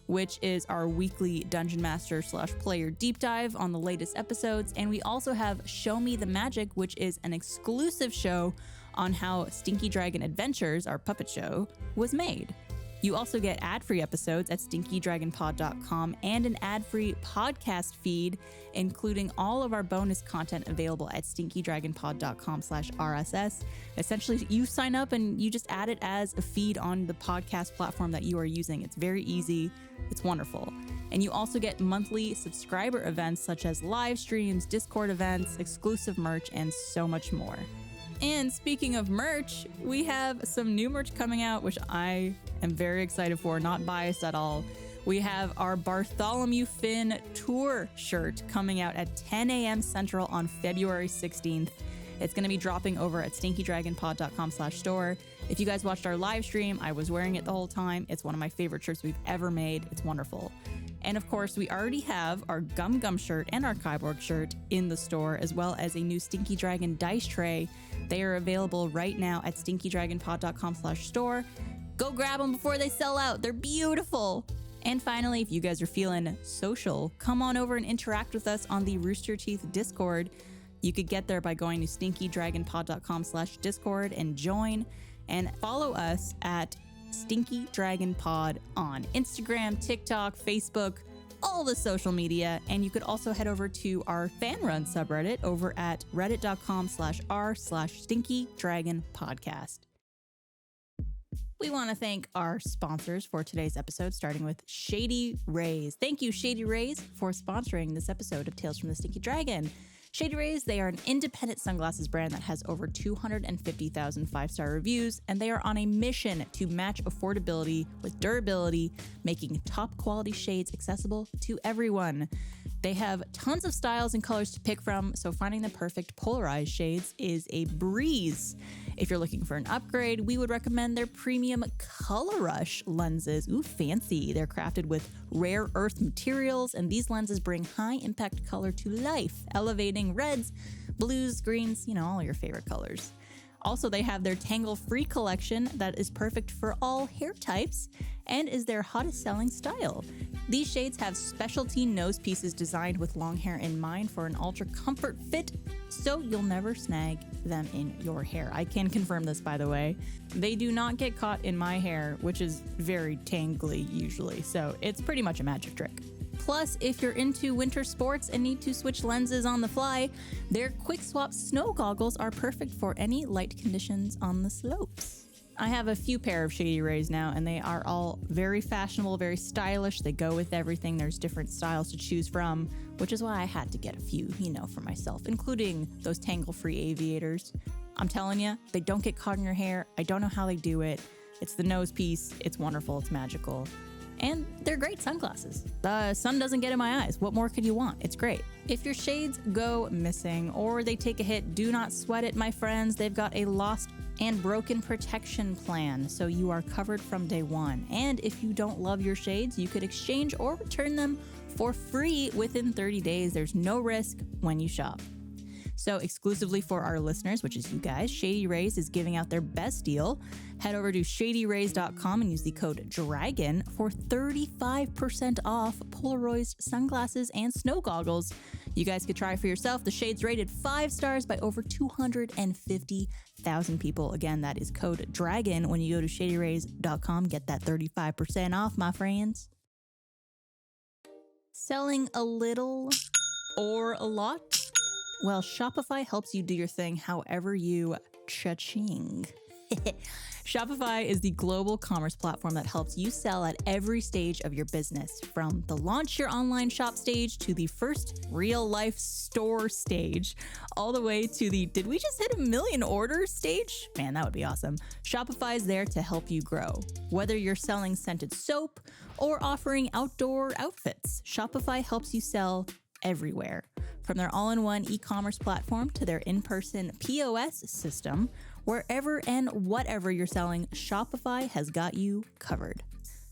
which is our weekly Dungeon Master / player deep dive on the latest episodes. And we also have Show Me the Magic, which is an exclusive show on how Stinky Dragon Adventures, our puppet show, was made. You also get ad-free episodes at stinkydragonpod.com and an ad-free podcast feed, including all of our bonus content available at stinkydragonpod.com/RSS. Essentially, you sign up and you just add it as a feed on the podcast platform that you are using. It's very easy. It's wonderful. And you also get monthly subscriber events such as live streams, Discord events, exclusive merch, and so much more. And speaking of merch, we have some new merch coming out, which I am very excited for, not biased at all. We have our Bartholomew Finn tour shirt coming out at 10 a.m. Central on February 16th. It's going to be dropping over at stinkydragonpod.com/store. If you guys watched our live stream, I was wearing it the whole time. It's one of my favorite shirts we've ever made. It's wonderful. And of course, we already have our Gum Gum shirt and our Kyborg shirt in the store, as well as a new Stinky Dragon dice tray. They are available right now at stinkydragonpod.com/store. Go grab them before they sell out. They're beautiful. And finally, if you guys are feeling social, come on over and interact with us on the Rooster Teeth Discord. You could get there by going to stinkydragonpod.com/discord and join, and follow us at Stinky Dragon Pod on Instagram, TikTok, Facebook, all the social media. And you could also head over to our fan run subreddit over at reddit.com/r/StinkyDragonPodcast. We want to thank our sponsors for today's episode, starting with Shady Rays. Thank you, Shady Rays, for sponsoring this episode of Tales from the Stinky Dragon. Shady Rays, they are an independent sunglasses brand that has over 250,000 five-star reviews, and they are on a mission to match affordability with durability, making top quality shades accessible to everyone. They have tons of styles and colors to pick from, so finding the perfect polarized shades is a breeze. If you're looking for an upgrade, we would recommend their premium Color Rush lenses. Ooh, fancy. They're crafted with rare earth materials, and these lenses bring high impact color to life, elevating reds, blues, greens, all your favorite colors. Also, they have their Tangle Free collection that is perfect for all hair types and is their hottest selling style. These shades have specialty nose pieces designed with long hair in mind for an ultra comfort fit, so you'll never snag them in your hair. I can confirm this, by the way. They do not get caught in my hair, which is very tangly usually, so it's pretty much a magic trick. Plus, if you're into winter sports and need to switch lenses on the fly, their quick swap snow goggles are perfect for any light conditions on the slopes. I have a few pair of Shady Rays now, and they are all very fashionable, very stylish. They go with everything. There's different styles to choose from, which is why I had to get a few, for myself, including those tangle-free aviators. I'm telling you, they don't get caught in your hair. I don't know how they do it. It's the nose piece. It's wonderful. It's magical. And they're great sunglasses. The sun doesn't get in my eyes. What more could you want? It's great. If your shades go missing or they take a hit, do not sweat it, my friends. They've got a lost and broken protection plan, so you are covered from day one. And if you don't love your shades, you could exchange or return them for free within 30 days. There's no risk when you shop. So exclusively for our listeners, which is you guys, Shady Rays is giving out their best deal. Head over to shadyrays.com and use the code DRAGON for 35% off Polaroid sunglasses and snow goggles. You guys could try for yourself. The shades rated 5 stars by over 250,000 people. Again, that is code DRAGON when you go to shadyrays.com. Get that 35% off, my friends. Selling a little or a lot? Well, Shopify helps you do your thing however you cha-ching. Shopify is the global commerce platform that helps you sell at every stage of your business, from the launch your online shop stage to the first real life store stage, all the way to the did we just hit 1 million orders stage? Man, that would be awesome. Shopify is there to help you grow. Whether you're selling scented soap or offering outdoor outfits, Shopify helps you sell everywhere. From their all-in-one e-commerce platform to their in-person POS system, wherever and whatever you're selling, Shopify has got you covered.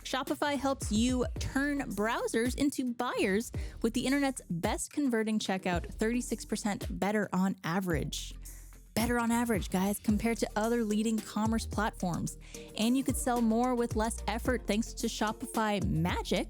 Shopify helps you turn browsers into buyers with the internet's best converting checkout, 36% better on average. Better on average, guys, compared to other leading commerce platforms. And you could sell more with less effort thanks to Shopify Magic,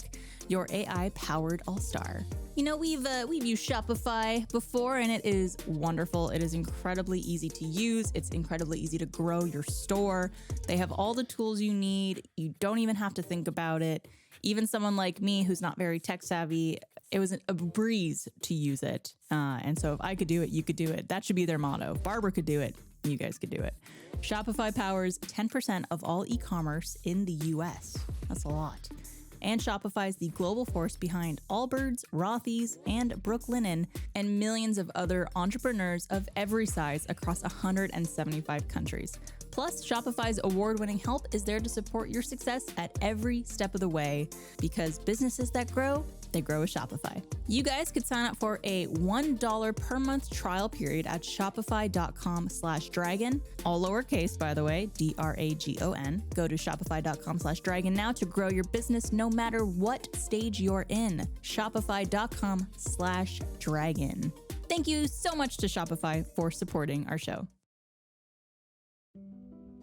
your AI-powered all-star. You know, we've used Shopify before, and it is wonderful. It is incredibly easy to use. It's incredibly easy to grow your store. They have all the tools you need. You don't even have to think about it. Even someone like me who's not very tech savvy, it was a breeze to use it. And so if I could do it, you could do it. That should be their motto. If Barbara could do it, you guys could do it. Shopify powers 10% of all e-commerce in the US. That's a lot. And Shopify is the global force behind Allbirds, Rothy's, and Brooklinen, and millions of other entrepreneurs of every size across 175 countries. Plus, Shopify's award-winning help is there to support your success at every step of the way, because businesses that grow, they grow with Shopify. You guys could sign up for a $1 per month trial period at shopify.com/dragon, all lowercase, by the way, DRAGON. Go to shopify.com/dragon now to grow your business no matter what stage you're in. Shopify.com/dragon. Thank you so much to Shopify for supporting our show.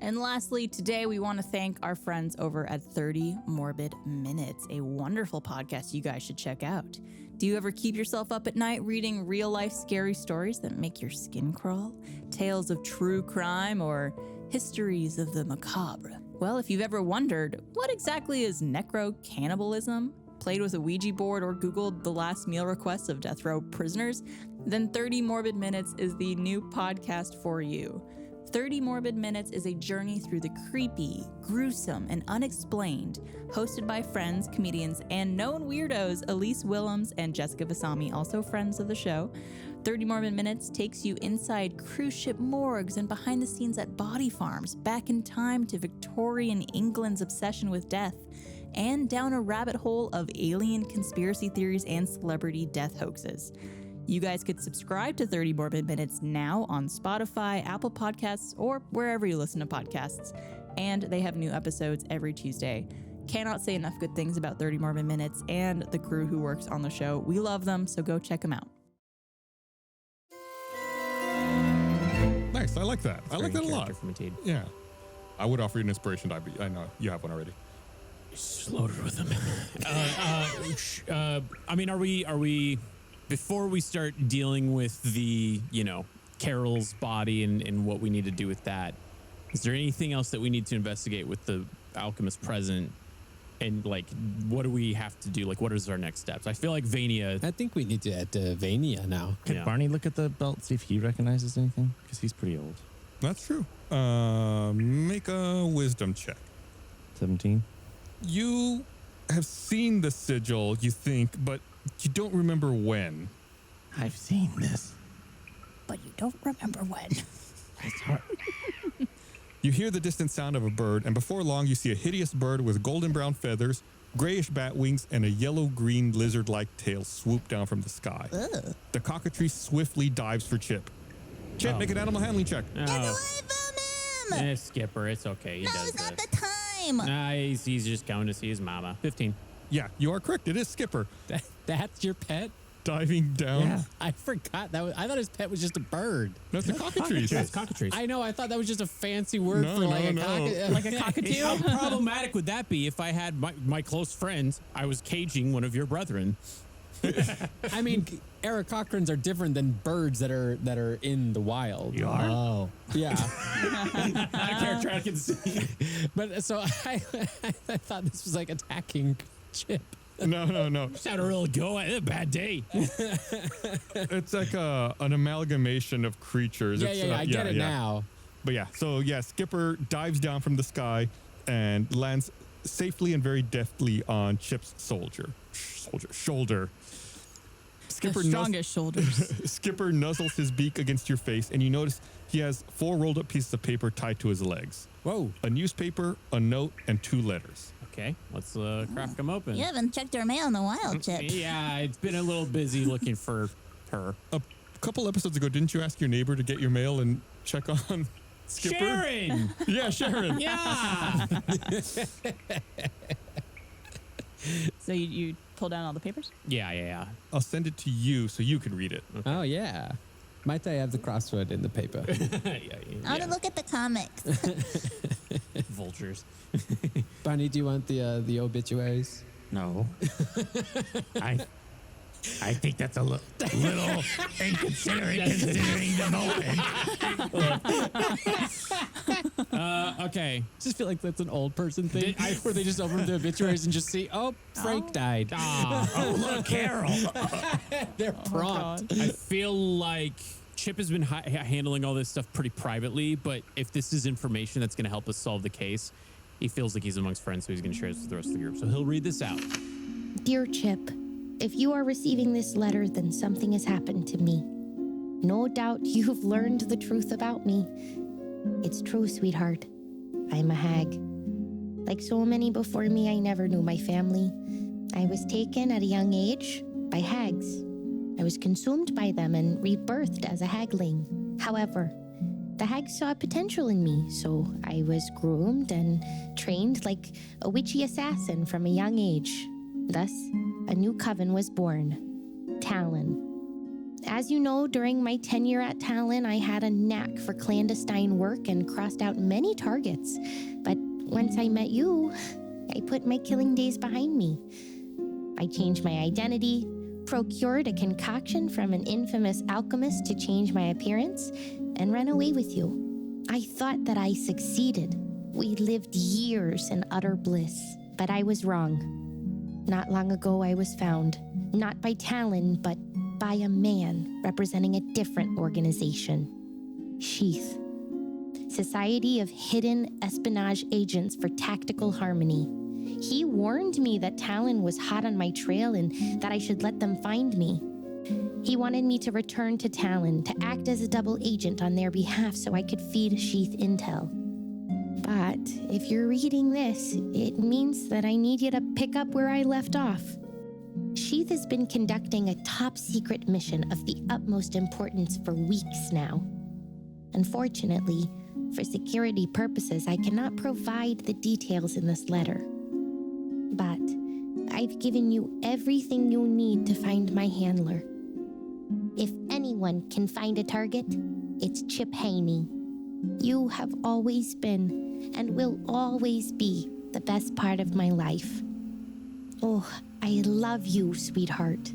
And lastly, today we want to thank our friends over at 30 Morbid Minutes, a wonderful podcast you guys should check out. Do you ever keep yourself up at night reading real-life scary stories that make your skin crawl? Tales of true crime or histories of the macabre? Well, if you've ever wondered, what exactly is necro-cannibalism? Played with a Ouija board or Googled the last meal requests of death row prisoners? Then 30 Morbid Minutes is the new podcast for you. 30 Morbid Minutes is a journey through the creepy, gruesome, and unexplained, hosted by friends, comedians, and known weirdos Elise Willems and Jessica Vasami, also friends of the show. 30 Morbid Minutes takes you inside cruise ship morgues and behind the scenes at body farms, back in time to Victorian England's obsession with death, and down a rabbit hole of alien conspiracy theories and celebrity death hoaxes. You guys could subscribe to 30 Morbid Minutes now on Spotify, Apple Podcasts, or wherever you listen to podcasts. And they have new episodes every Tuesday. Cannot say enough good things about 30 Morbid Minutes and the crew who works on the show. We love them, so go check them out. Nice. I like that. I like that a lot. From Mateed. Yeah. I would offer you an inspiration die, but I know you have one already. Just loaded with them. I mean, are we before we start dealing with the, Carol's body and what we need to do with that, is there anything else that we need to investigate with the alchemist present? And what do we have to do? What is our next steps? I feel like Vainia. I think we need to add Vainia now. Could Barney look at the belt, see if he recognizes anything? Because he's pretty old. That's true. Make a wisdom check. 17. You have seen the sigil, you think, but you don't remember when. I've seen this. But you don't remember when. It's hard. You hear the distant sound of a bird, and before long you see a hideous bird with golden brown feathers, grayish bat wings, and a yellow-green lizard-like tail swoop down from the sky. Ugh. The cockatrice swiftly dives for Chip. Chip, make an animal handling check. Get away from him! Skipper, it's okay. He No, does it's not this. the time. He's just going to see his mama. 15. Yeah, you are correct. It is Skipper. That's your pet? diving down. Yeah. I forgot that. I thought his pet was just a bird. No, it's a cockatrice. That's cockatrice. I know. I thought that was just a fancy word No, for like no, a no. Like a cockatoo. How problematic would that be if I had my close friends, I was caging one of your brethren? I mean, Eric Cochrans are different than birds that are in the wild. You are? Oh, yeah. Not a character I can see. But so I thought this was like attacking Chip. No. Just had a real go at it. A bad day. It's like an amalgamation of creatures. Yeah, It's, I get it now. But yeah, so yeah, Skipper dives down from the sky and lands safely and very deftly on Chip's shoulder. Skipper The strongest shoulders. Skipper nuzzles his beak against your face, and you notice he has 4 rolled up pieces of paper tied to his legs. Whoa. A newspaper, a note, and 2 letters. Okay, let's crack them open. You haven't checked your mail in a while, Chip. Yeah, it's been a little busy looking for her. A couple episodes ago, didn't you ask your neighbor to get your mail and check on Skipper? Sharon! Yeah, Sharon. Yeah! So you pull down all the papers? Yeah. I'll send it to you so you can read it. Oh yeah. Might I have the crossword in the paper? I want to look at the comics. Vultures. Barney, do you want the obituaries? No. I think that's a little inconsiderate considering the moment. Okay. Just feel like that's an old person thing where they just open the obituaries and just see, oh, Frank died. Oh, look, Carol. They're prompt. I feel like Chip has been handling all this stuff pretty privately, but if this is information that's going to help us solve the case, he feels like he's amongst friends, so he's going to share this with the rest of the group. So he'll read this out. Dear Chip, if you are receiving this letter, then something has happened to me. No doubt you've learned the truth about me. It's true, sweetheart. I'm a hag. Like so many before me, I never knew my family. I was taken at a young age by hags. I was consumed by them and rebirthed as a hagling. However, the hags saw potential in me, so I was groomed and trained like a witchy assassin from a young age. Thus, a new coven was born, Talon. As you know, during my tenure at Talon, I had a knack for clandestine work and crossed out many targets. But once I met you, I put my killing days behind me. I changed my identity, procured a concoction from an infamous alchemist to change my appearance, and ran away with you. I thought that I succeeded. We lived years in utter bliss, but I was wrong. Not long ago, I was found, not by Talon, but by a man representing a different organization. Sheath. Society of Hidden Espionage Agents for Tactical Harmony. He warned me that Talon was hot on my trail and that I should let them find me. He wanted me to return to Talon to act as a double agent on their behalf so I could feed Sheath intel. But if you're reading this, it means that I need you to pick up where I left off. Sheath has been conducting a top-secret mission of the utmost importance for weeks now. Unfortunately, for security purposes, I cannot provide the details in this letter. But I've given you everything you need to find my handler. If anyone can find a target, it's Chip Haney. You have always been and will always be the best part of my life. Oh, I love you, sweetheart.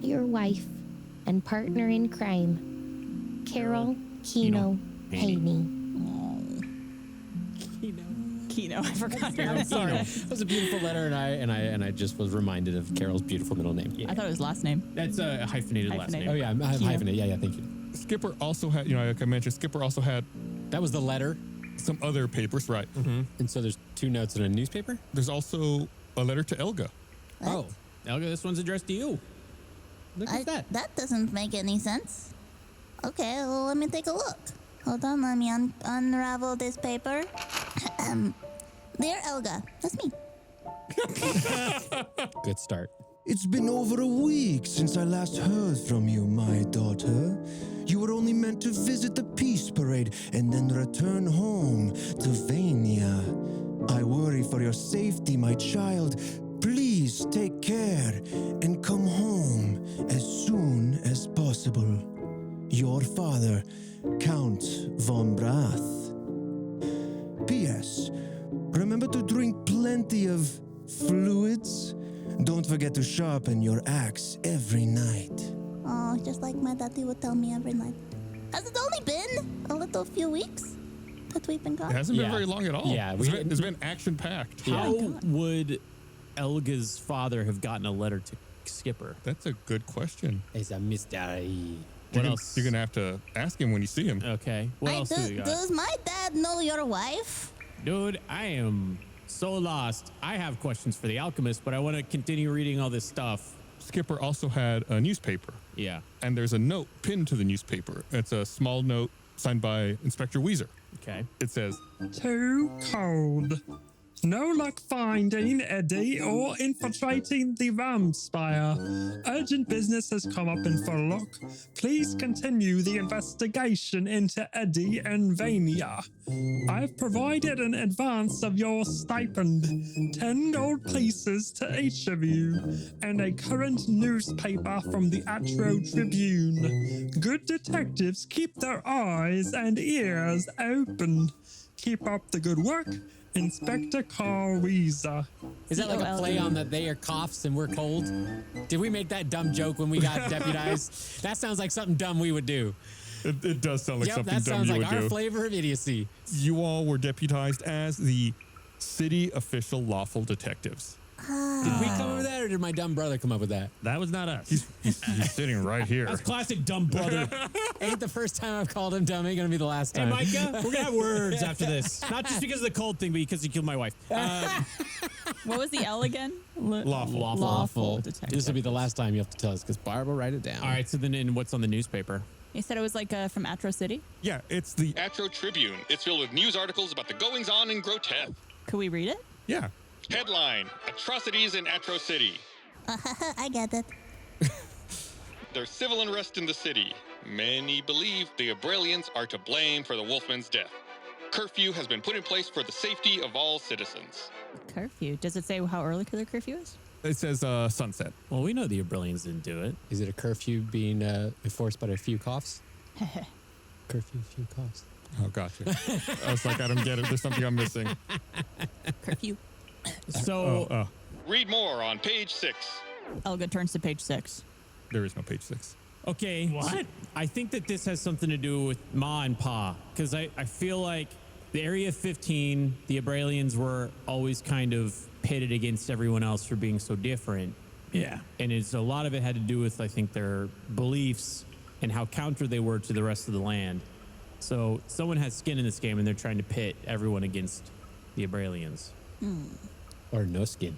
Your wife and partner in crime, Carol Kino Haney. Kino, I forgot her. I'm sorry. It was a beautiful letter, and I just was reminded of Carol's beautiful middle name. I thought it was last name. That's a hyphenated last name. Oh yeah, I'm hyphenated. Yeah, thank you. Skipper also had, like I mentioned, Skipper also had That was the letter. some other papers, right? And so there's 2 notes in a newspaper? There's also a letter to Elga. Oh, Elga, this one's addressed to you. look at that. That doesn't make any sense. Okay, well, let me take a look. Hold on, let me unravel this paper. Dear Elga, that's me. Good start. It's been over a week since I last heard from you, my daughter. You were only meant to visit the peace parade and then return home to Vainia. I worry for your safety, my child. Please please take care and come home as soon as possible. Your father, Count von Brath. P.S. Remember to drink plenty of fluids. Don't forget to sharpen your axe every night. Oh, just like my daddy would tell me every night. Has it only been a little few weeks that we've been gone? It hasn't been Yeah. very long at all. Yeah, it's been action packed. How would Elga's father have gotten a letter to Skipper? That's a good question. It's a mystery. What else? You're gonna have to ask him when you see him. Okay. What else do we got? Does my dad know your wife? Dude, I am so lost. I have questions for the alchemist, but I want to continue reading all this stuff. Skipper also had a newspaper, Yeah. and there's a note pinned to the newspaper. It's a small note signed by Inspector Weezer. Okay. It says, Too cold. No luck finding Eddie or infiltrating the Vampire. Urgent business has come up in Furlock. Please continue the investigation into Eddie and Vainia. I've provided an advance of your stipend, 10 gold pieces to each of you, and a current newspaper from the Atro Tribune. Good detectives keep their eyes and ears open. Keep up the good work. Inspector Carl Weezer. Is that like a play on that they are coughs and we're cold? Did we make that dumb joke when we got deputized? That sounds like something dumb we would do. it does sound like Yep, something that dumb sounds you like would our do. flavor of idiocy. You all were deputized as the city official lawful detectives. Did we come up with that, or did my dumb brother come up with that? That was not us. He's sitting right here. That's classic dumb brother. Ain't the first time I've called him dumb. Ain't gonna be the last Hey, time. Micah, we're going to have words after this. Not just because of the cold thing, but because you killed my wife. What was the L again? Lawful. Lawful. detective. This will be the last time you have to tell us, because Barb will write it down. All right, so then and what's on the newspaper? You said it was like from Atro City. Yeah, it's the Atro Tribune. It's filled with news articles about the goings-on in Groteth. Could we read it? yeah. Headline: Atrocities in Atro City. I get it. There's civil unrest in the city. Many believe the Abrelians are to blame for the Wolfman's death. Curfew has been put in place for the safety of all citizens. Curfew. Does it say how early their curfew is? It says sunset. Well, we know the Brilliants didn't do it. Is it a curfew being enforced by a few coughs? Curfew, few coughs. Oh, gotcha. I was like, I don't get it. There's something I'm missing. Curfew. So, Read more on page 6. Elga turns to page 6. There is no page 6. okay. What? I think that this has something to do with Ma and Pa, because I feel like the Area 15, the Abralians were always kind of pitted against everyone else for being so different. Yeah. And it's a lot of it had to do with, I think, their beliefs and how counter they were to the rest of the land. So someone has skin in this game, and they're trying to pit everyone against the Abralians. Or no skin.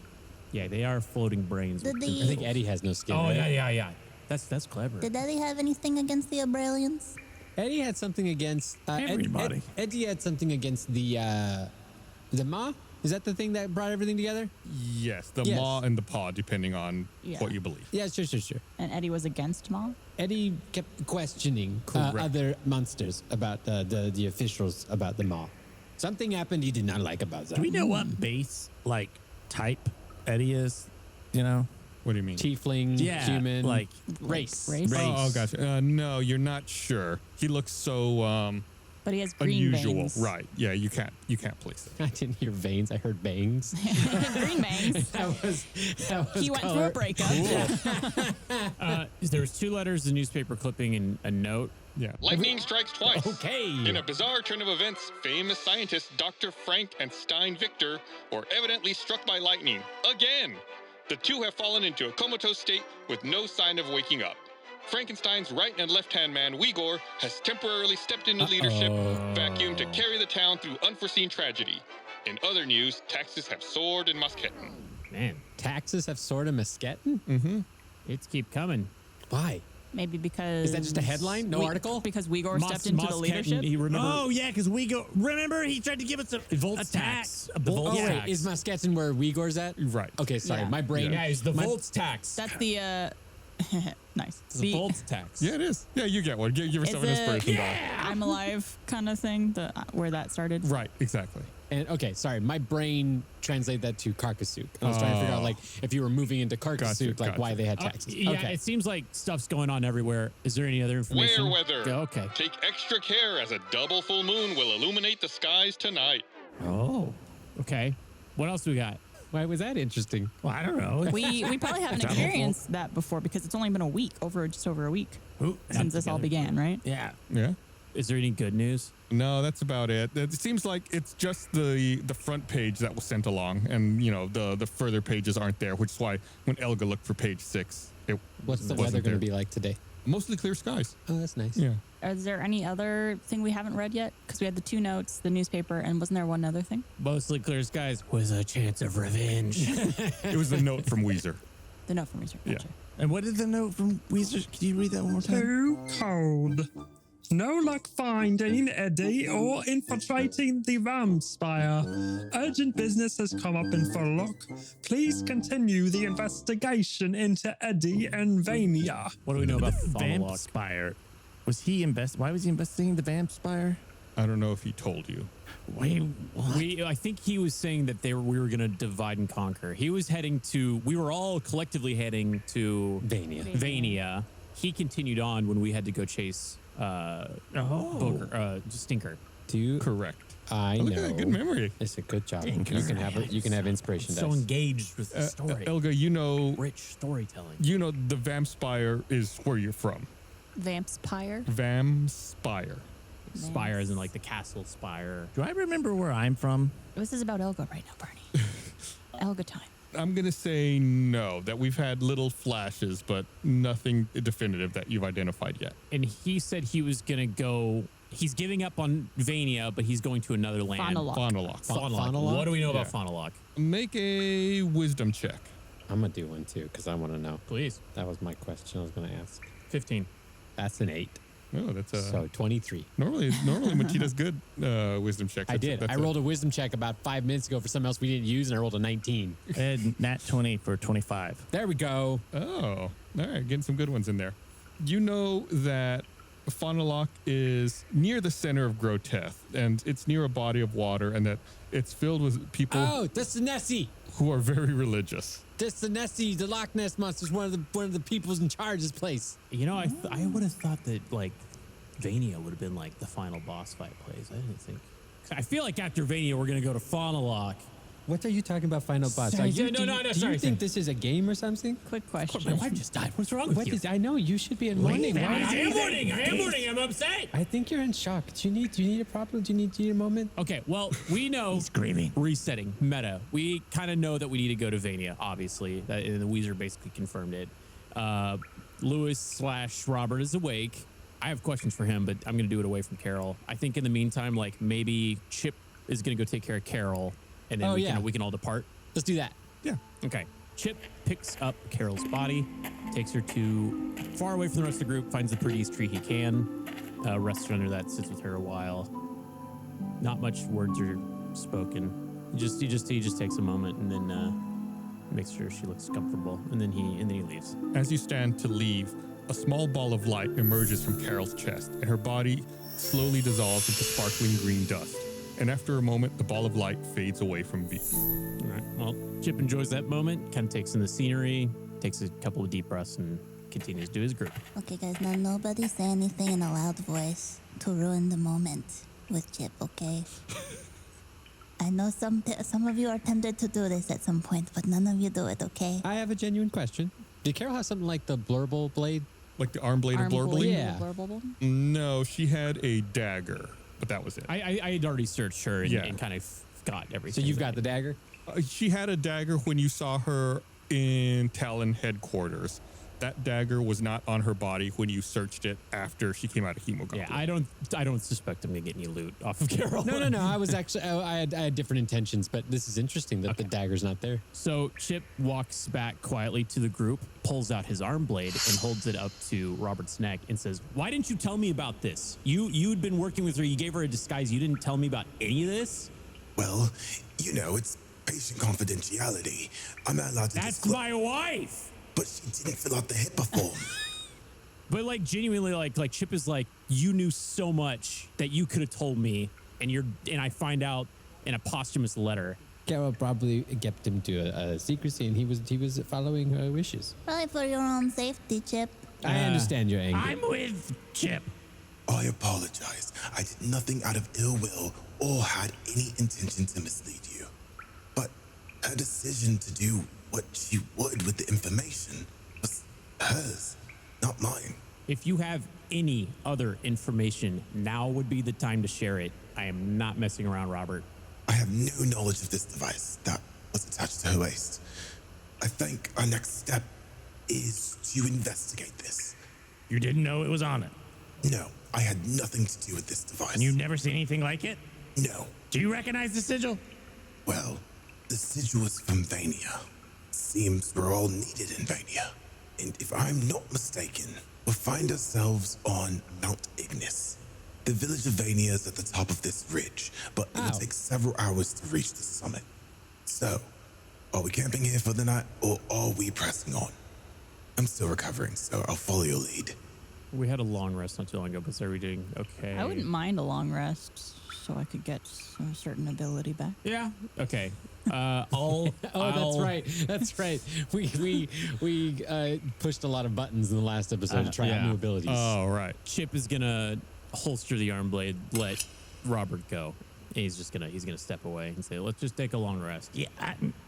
Yeah, they are floating brains. Did with the- I think tentacles. Eddie has no skin. Oh, right? yeah. That's clever. Did Eddie have anything against the Abrelians? Eddie had something against Everybody. Eddie had something against the Ma. Is that the thing that brought everything together? Yes, the Yes. maw and the paw, depending on Yeah. what you believe. Yeah, sure. And Eddie was against Ma? Eddie kept questioning Correct. other monsters about the officials about the Ma. Something happened he did not like about that. Do we know what base, type Eddie is? You know? What do you mean? Tiefling, Yeah. human, Like, race. Race? Oh, gotcha. No, you're not sure. He looks so But he has green unusual. veins. Right. Yeah, you can't place it. I didn't hear veins. I heard bangs. Green veins. that was He went through a breakup. There was 2 letters, a newspaper clipping, and a note. Yeah. Lightning strikes twice. Okay. In a bizarre turn of events, famous scientists Dr. Frank and Stein Victor were evidently struck by lightning. Again! The two have fallen into a comatose state with no sign of waking up. Frankenstein's right and left-hand man, Uyghur, has temporarily stepped into leadership vacuum to carry the town through unforeseen tragedy. In other news, taxes have soared in Musketon. Man, Taxes have soared in Musketon? it's keep coming. Why? Maybe because... Is that just a headline? No article? Because Uyghur stepped into the leadership? He remember. Oh, yeah, because we go. Remember, he tried to give us a Volts tax. tax. A volt Oh, tax. wait. Is Musketon where Uyghur's at? Right. Okay, sorry. Yeah. My brain. Yeah, it's the my- volts tax. That's the... nice. It's the volts tax. Yeah, it is. Yeah, you get one. Give yourself an Is it- inspiration die. I'm alive kind of thing, where that started. Right. Exactly. And okay, sorry, my brain translated that to Carcassuk. I was trying to figure out like if you were moving into Carcassuk, like why they had taxes. Yeah, okay. it seems like stuff's going on everywhere. Is there any other information? Where weather. Okay. Take extra care as a double full moon will illuminate the skies tonight. Oh, okay. What else we got? Why was that interesting? Well, I don't know. We probably haven't experienced that before because it's only been just over a week since this all began, right? Yeah. Yeah. Is there any good news? No, that's about it. It seems like it's just the front page that was sent along, and the further pages aren't there, which is why when Elga looked for page 6, what's the wasn't weather going to there. be like today? Mostly clear skies. Oh, that's nice. Yeah. Is there any other thing we haven't read yet? Because we had the 2 notes, the newspaper, and wasn't there one other thing? Mostly clear skies with a chance of revenge. It was the note from Weezer. The note from Research. Yeah. Gotcha. And what did the note from Weezer? Can you read that one more time? Too cold. No luck finding Eddie or infiltrating the Vampire. Urgent business has come up in Furlock. Please continue the investigation into Eddie and Vainia. What do we know about The Vamp Vampire. Was he why was he investigating the Vampire? I don't know if he told you. Wait, what? I think he was saying that we were going to divide and conquer. He was we were all collectively heading to Vainia. He continued on when we had to go chase Stinker. Correct. I Look know. at that, good memory. It's a good job. Stinker. You can have inspiration. So dice. engaged with the story. Elga, Rich storytelling. the Vampspire is where you're from. Vampspire? Vampspire. Spire as in like the castle spire. Do I remember where I'm from? This is about Elga right now, Bernie. Elga time. I'm going to say no, that we've had little flashes, but nothing definitive that you've identified yet. And he said he was going to go. He's giving up on Vainia, but he's going to another land. Faunalock. Faunalock. What do we know about Faunalock? Make a wisdom check. I'm going to do one too because I want to know. Please. That was my question I was going to ask. 15. That's an 8. Oh, that's so 23. Normally when she does good wisdom checks. I did. I rolled a wisdom check about 5 minutes ago for something else we didn't use, and I rolled a 19. And nat 20 for 25. There we go. Oh, all right. Getting some good ones in there. You know that Faunalock is near the center of Groteth, and it's near a body of water, and that it's filled with people. Oh, that's the Nessie. Who are very religious. That's the Nessie, the Loch Ness monster's one of the people's in charge of this place. I would have thought that like Vainia would have been like the final boss fight place. I didn't think. I feel like after Vainia, we're gonna go to Faunalock. What are you talking about, final boss? Sorry, Do sorry. you think this is a game or something? Quick question. My wife just died. What's wrong with you? I know you should be in mourning. I am mourning. I'm upset. I think you're in shock. Do you need a problem? Do you need a moment? Okay, well, we know He's grieving. resetting meta. We kind of know that we need to go to Vainia, obviously. The Weezer basically confirmed it. Lewis/Robert is awake. I have questions for him, but I'm going to do it away from Carol. I think in the meantime, like maybe Chip is going to go take care of Carol, and then we can all depart. Let's do that. Yeah. Okay. Chip picks up Carol's body, takes her to far away from the rest of the group, finds the prettiest tree he can, rests under that, sits with her a while. Not much words are spoken. He just takes a moment and then makes sure she looks comfortable, and then he leaves. As you stand to leave, a small ball of light emerges from Carol's chest, and her body slowly dissolves into sparkling green dust. And after a moment, the ball of light fades away from view. All right. Well, Chip enjoys that moment, kind of takes in the scenery, takes a couple of deep breaths, and continues to his group. Okay, guys, now nobody say anything in a loud voice to ruin the moment with Chip, okay? I know some of you are tempted to do this at some point, but none of you do it, okay? I have a genuine question. Did Carol have something like the blurble blade? Like the arm blade of Blurble? Yeah. No, she had a dagger, but that was it. I had already searched her and kind of got everything. So you've got the dagger? She had a dagger when you saw her in Talon headquarters. That dagger was not on her body when you searched it after she came out of hemoglobin. Yeah, I don't suspect him to get any loot off of Carol. No. I was actually I had different intentions, but this is interesting that the dagger's not there. So Chip walks back quietly to the group, pulls out his arm blade, and holds it up to Robert's neck and says, "Why didn't you tell me about this? You'd been working with her. You gave her a disguise. You didn't tell me about any of this." Well, it's patient confidentiality. I'm not allowed to That's my wife. But she didn't fill out the HIPAA form. But like genuinely, like Chip is like, you knew so much that you could have told me, and I find out in a posthumous letter. Carol probably kept him to a secrecy, and he was following her wishes. Probably for your own safety, Chip. I understand your anger. I'm with Chip. I apologize. I did nothing out of ill will or had any intention to mislead you. But her decision to do what she would with the information was hers, not mine. If you have any other information, now would be the time to share it. I am not messing around, Robert. I have no knowledge of this device that was attached to her waist. I think our next step is to investigate this. You didn't know it was on it? No, I had nothing to do with this device. And you've never seen anything like it? No. Do you recognize the sigil? Well, the sigil is from Vainia. Seems we're all needed in Vainia. And if I'm not mistaken, we'll find ourselves on Mount Ignis. The village of Vainia is at the top of this ridge, but it will take several hours to reach the summit. So, are we camping here for the night, or are we pressing on? I'm still recovering, so I'll follow your lead. We had a long rest not too long ago, but are we doing okay? I wouldn't mind a long rest so I could get a certain ability back. Yeah. Okay. I'll. That's right. That's right. We pushed a lot of buttons in the last episode to try out new abilities. Oh, right. Chip is gonna holster the arm blade, let Robert go. He's gonna step away and say, "Let's just take a long rest." Yeah.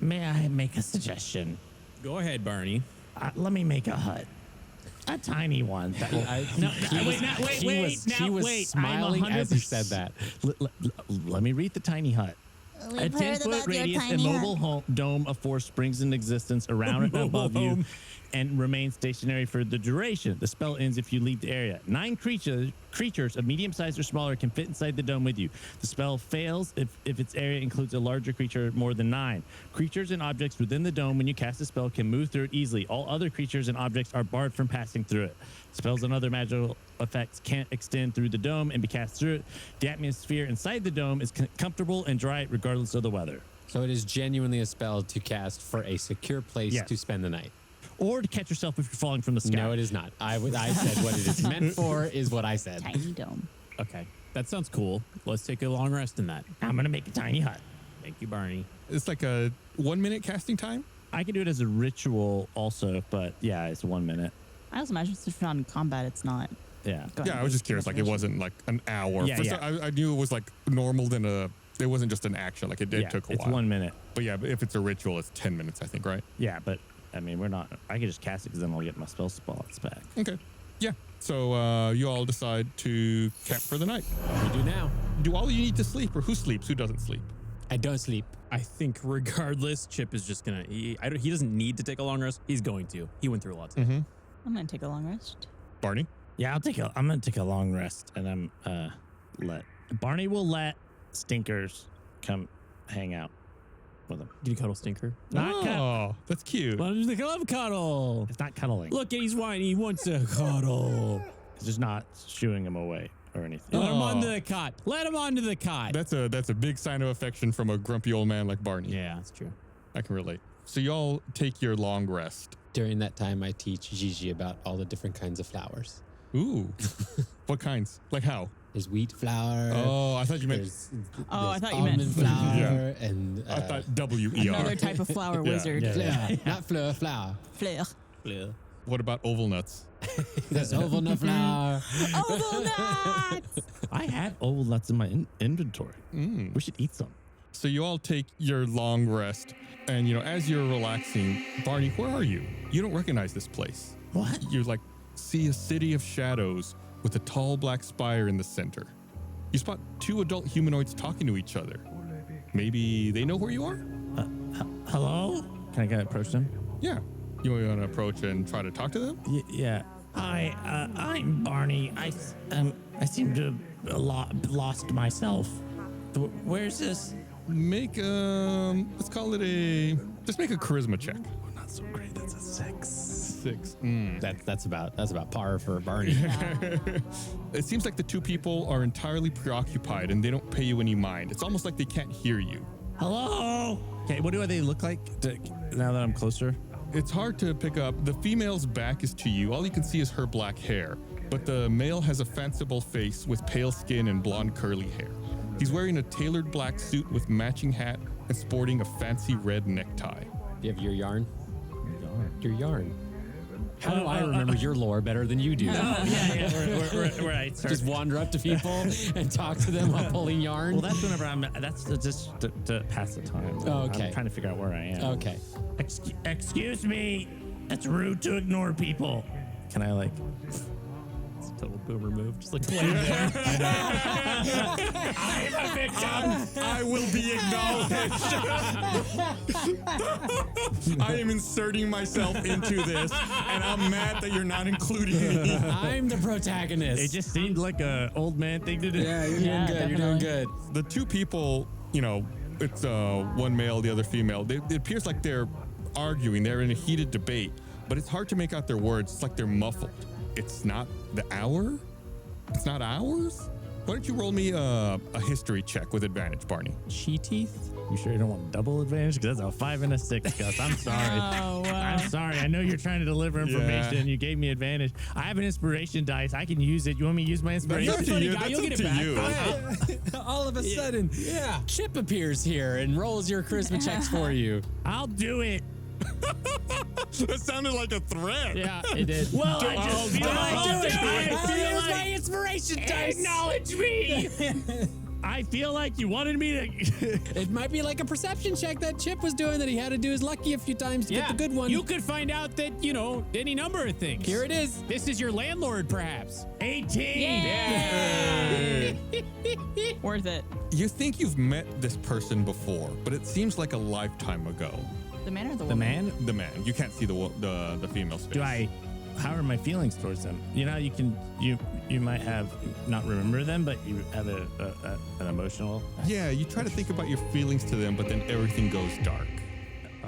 May I make a suggestion? Go ahead, Barney. Let me make a hut. A tiny one. He was smiling as he said that. Let me read the tiny hut. We've A heard 10-foot about your radius tiny immobile dome of force springs into existence around and above you and remains stationary for the duration. The spell ends if you leave the area. 9 creatures of medium size or smaller can fit inside the dome with you. The spell fails if its area includes a larger creature more than 9. Creatures and objects within the dome when you cast a spell can move through it easily. All other creatures and objects are barred from passing through it. Spells and other magical effects can't extend through the dome and be cast through it. The atmosphere inside the dome is comfortable and dry regardless of the weather. So it is genuinely a spell to cast for a secure place to spend the night. Or to catch yourself if you're falling from the sky. No, it is not. I said what it is meant for is what I said. Tiny dome. Okay. That sounds cool. Let's take a long rest in that. I'm going to make a tiny hut. Thank you, Barney. It's like a 1 minute casting time? I can do it as a ritual also, but yeah, it's 1 minute. I also imagine if you're not in combat, it's not. Yeah. Yeah, I was just curious. Like, it wasn't like an hour. Yeah, First, I knew it was like normal than it wasn't just an action. Like, it took a while. It's 1 minute. But yeah, but if it's a ritual, it's 10 minutes, I think, right? Yeah, but I mean, I can just cast it because then I'll get my spell spots back. Okay. Yeah. So you all decide to camp for the night. We do now. Do all of you need to sleep, or who sleeps? Who doesn't sleep? I don't sleep. I think regardless, Chip is just gonna. He doesn't need to take a long rest. He's going to. He went through a lot today. I'm going to take a long rest. Barney? Yeah, I'm going to take a long rest, and Barney will let Stinkers come hang out with him. Did you cuddle Stinker? Oh, that's cute. Well, I love cuddle. It's not cuddling. Look, he's whiny. He wants to cuddle. It's just not shooing him away or anything. Let him onto the cot. Let him onto the cot. That's a big sign of affection from a grumpy old man like Barney. Yeah, that's true. I can relate. So y'all take your long rest. During that time, I teach Gigi about all the different kinds of flowers. Ooh. What kinds? Like how? There's wheat flour. Oh, I thought you meant. I thought you meant almond flour. Yeah. And I thought W-E-R. Another type of flower wizard. Fleur, not fleur, flour. Fleur. What about oval nuts? There's oval nut flour. Oval nuts! I had oval nuts in my inventory. We should eat some. So you all take your long rest, and as you're relaxing, Barney, where are you? You don't recognize this place. What? You're like, see a city of shadows with a tall black spire in the center. You spot 2 adult humanoids talking to each other. Maybe they know where you are? Hello? Can I approach them? Yeah. You want to approach and try to talk to them? Yeah. Hi, I'm Barney. I seem to have lost myself. Where's this? Make let's call it just make a charisma check. Oh, not so great. That's a 6. 6. That's about par for Barney. It seems like the 2 people are entirely preoccupied and they don't pay you any mind. It's almost like they can't hear you. Hello? Okay, what do they look like now that I'm closer? It's hard to pick up. The female's back is to you. All you can see is her black hair. But the male has a fanciful face with pale skin and blonde curly hair. He's wearing a tailored black suit with matching hat and sporting a fancy red necktie. Do you have your yarn? Your yarn. How do I remember your lore better than you do? We're right. Sorry. Just wander up to people and talk to them while pulling yarn. Well, that's whenever that's just to pass the time. Oh, okay. I'm trying to figure out where I am. Okay. Excuse me. That's rude to ignore people. Can I like? It's a total boomer move. Just like play there. I'm a victim. I will be acknowledged. I am inserting myself into this, and I'm mad that you're not including me. I'm the protagonist. It just seemed like a old man thing to do. Yeah, you're doing good. You're doing good. The two people, it's one male, the other female. It appears like they're arguing. They're in a heated debate, but it's hard to make out their words. It's like they're muffled. It's not the hour? It's not ours? Why don't you roll me a history check with advantage, Barney? She teeth? You sure you don't want double advantage? Because that's a 5 and a 6, Gus. I'm sorry. Oh, wow. I'm sorry. I know you're trying to deliver information. Yeah. You gave me advantage. I have an inspiration dice. I can use it. You want me to use my inspiration? That's up to you. guy. You'll That's get up it to back. you. All of a sudden, Chip appears here and rolls your charisma checks for you. I'll do it. That sounded like a threat. Yeah, it did. Well, I just feel like my inspiration dice. acknowledge me. I feel like you wanted me to. It might be like a perception check that Chip was doing that he had to do his lucky a few times to get the good one. You could find out that, any number of things. Here it is. This is your landlord, perhaps. 18. Yay! Worth it. You think you've met this person before, but it seems like a lifetime ago. The man or the The woman? man? The man. You can't see the female's face. How are my feelings towards them? You might have not remember them, but you have an emotional. Yeah, you try to think about your feelings to them, but then everything goes dark.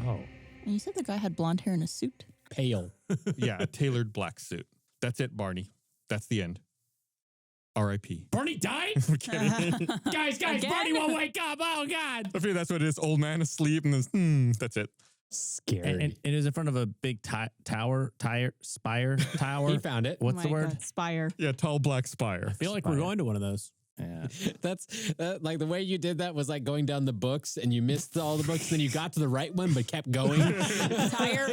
Oh. And you said the guy had blonde hair and a suit? Pale. Yeah, a tailored black suit. That's it, Barney. That's the end. R.I.P. Barney died? I'm kidding. guys, Again? Barney won't wake up. Oh, God. I feel that's what it is. Old man asleep, and then that's it. Scary. And it was in front of a big tower. He found it. What's Oh the my word? God, spire. Yeah, tall black spire. I feel like we're going to one of those. Yeah. That's like the way you did that was like going down the books and you missed all the books. Then you got to the right one, but kept going. Fire,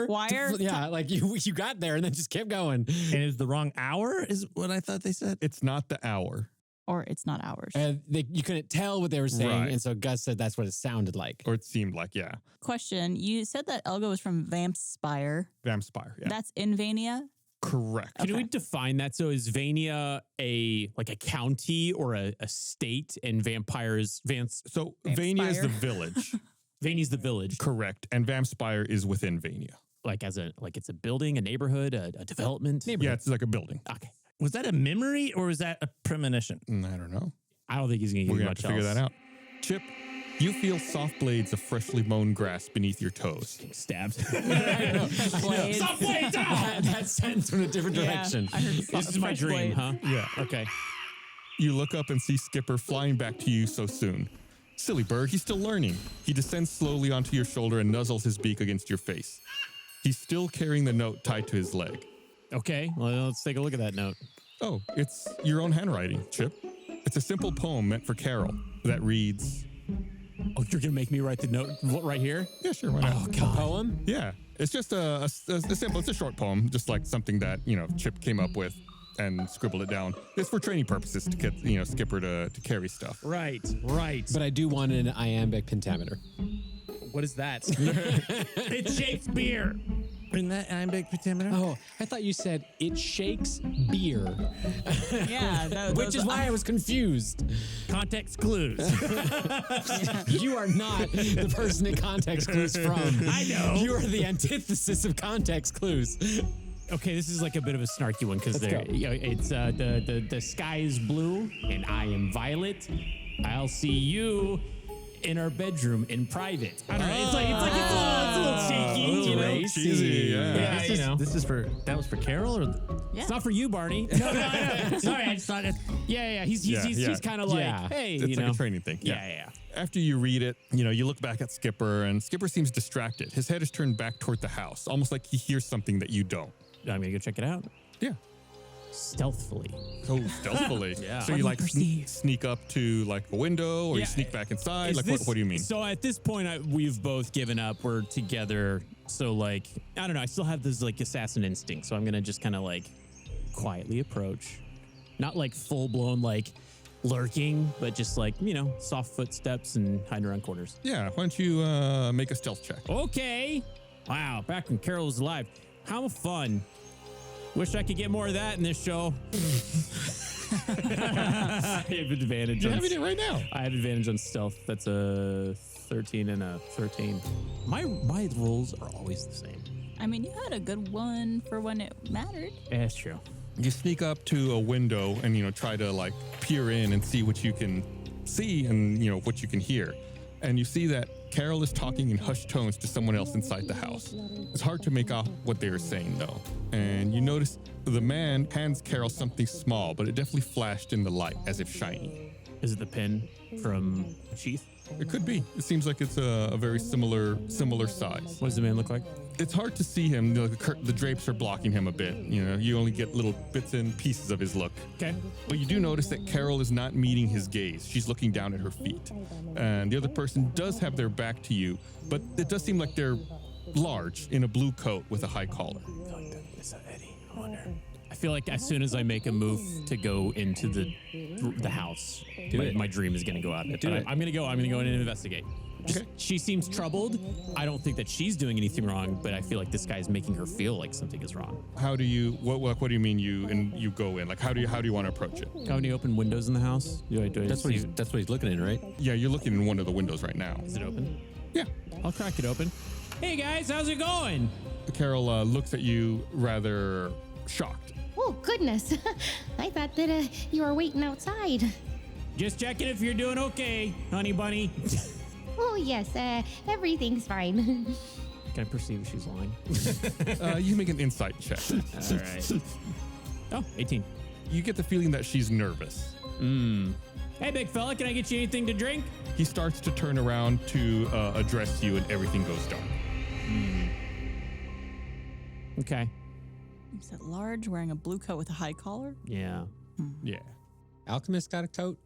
wire. Yeah, like you got there and then just kept going. And it was the wrong hour, is what I thought they said. It's not the hour. Or it's not ours. And you couldn't tell what they were saying. Right. And so Gus said that's what it sounded like. Or it seemed like, yeah. Question. You said that Elga was from Vampspire. Vampspire, yeah. That's in Vainia? Correct. Can we define that? So is Vainia a county or a state, and vampires So Vainia is the village. Vainia's the village. Correct. And Vampspire is within Vainia. It's a building, a neighborhood, a development. Yeah, it's like a building. Okay. Was that a memory or was that a premonition? I don't know. I don't think he's going to We're give going much to have to figure else. that out. Chip, you feel soft blades of freshly mown grass beneath your toes. Stabbed. Blades. Stop blades out! That sends from a different direction. I heard This is my fresh dream, blades. huh? Yeah. Okay. You look up and see Skipper flying back to you so soon. Silly bird, he's still learning. He descends slowly onto your shoulder and nuzzles his beak against your face. He's still carrying the note tied to his leg. Okay. Well, let's take a look at that note. Oh, it's your own handwriting, Chip. It's a simple poem meant for Carol that reads... Oh, you're going to make me write the note right here? Yeah, sure, why not? Oh, God. Poem? Yeah, it's just a simple, it's a short poem, just like something that, Chip came up with and scribbled it down. It's for training purposes to get, Skipper to carry stuff. Right. But I do want an iambic pentameter. What is that? It's Shakespeare. In that iambic pentameter? Oh, I thought you said it shakes beer. Yeah. Which is why I was confused. Context clues. You are not the person that context clues from. I know. You are the antithesis of context clues. Okay, this is like a bit of a snarky one because Let's go. It's the sky is blue and I am violet. I'll see you in our bedroom in private. I don't know. It's a little cheeky, racy, yeah. This is for Carol or Yeah. It's not for you, Barney. No. Sorry, I just thought it. Yeah. He's kind of like, Yeah. hey, It's like a training thing. Yeah. After you read it, you look back at Skipper, and Skipper seems distracted. His head is turned back toward the house, almost like he hears something that you don't. I'm gonna go check it out. Yeah. stealthily. Oh, stealthily. Yeah. So Let you me like perceive. sneak up to like a window, or Yeah, you sneak back inside? Is Like this- what do you mean? So at this point, we've both given up. We're together. So like, I don't know. I still have this like assassin instinct. So I'm going to just kind of like quietly approach. Not like full blown like lurking, but just like, soft footsteps and hiding around corners. Yeah. Why don't you make a stealth check? Okay. Wow. Back when Carol was alive. How fun. Wish I could get more of that in this show. I have advantage. You're having it right now. I have advantage on stealth. That's a 13 and a 13. My rolls are always the same. I mean, you had a good one for when it mattered. Yeah, that's true. You sneak up to a window and try to like peer in and see what you can see and what you can hear. And you see that Carol is talking in hushed tones to someone else inside the house. It's hard to make out what they are saying though. And you notice the man hands Carol something small, but it definitely flashed in the light as if shiny. Is it the pin from Sheath? It could be. It seems like it's a very similar size. What does the man look like? It's hard to see him. The drapes are blocking him a bit. You only get little bits and pieces of his look. Okay. But you do notice that Carol is not meeting his gaze. She's looking down at her feet. And the other person does have their back to you, but it does seem like they're large in a blue coat with a high collar. I feel like as soon as I make a move to go into the house, my dream is going to go out. I'm going to go in and investigate. Okay. She seems troubled. I don't think that she's doing anything wrong, but I feel like this guy's making her feel like something is wrong. How do you? What do you mean you go in? Like how do you want to approach it? Have any open windows in the house? That's what he's looking in, right? Yeah, you're looking in one of the windows right now. Is it open? Yeah. I'll crack it open. Hey guys, how's it going? Carol looks at you rather shocked. Oh, goodness. I thought that you were waiting outside. Just checking if you're doing okay, honey bunny. Oh, yes. Everything's fine. Can I perceive if she's lying? You make an insight check. All right. Oh, 18. You get the feeling that she's nervous. Hey, big fella, can I get you anything to drink? He starts to turn around to address you, and everything goes dark. Okay. Is it large, wearing a blue coat with a high collar? Yeah. Yeah. Alchemist got a coat.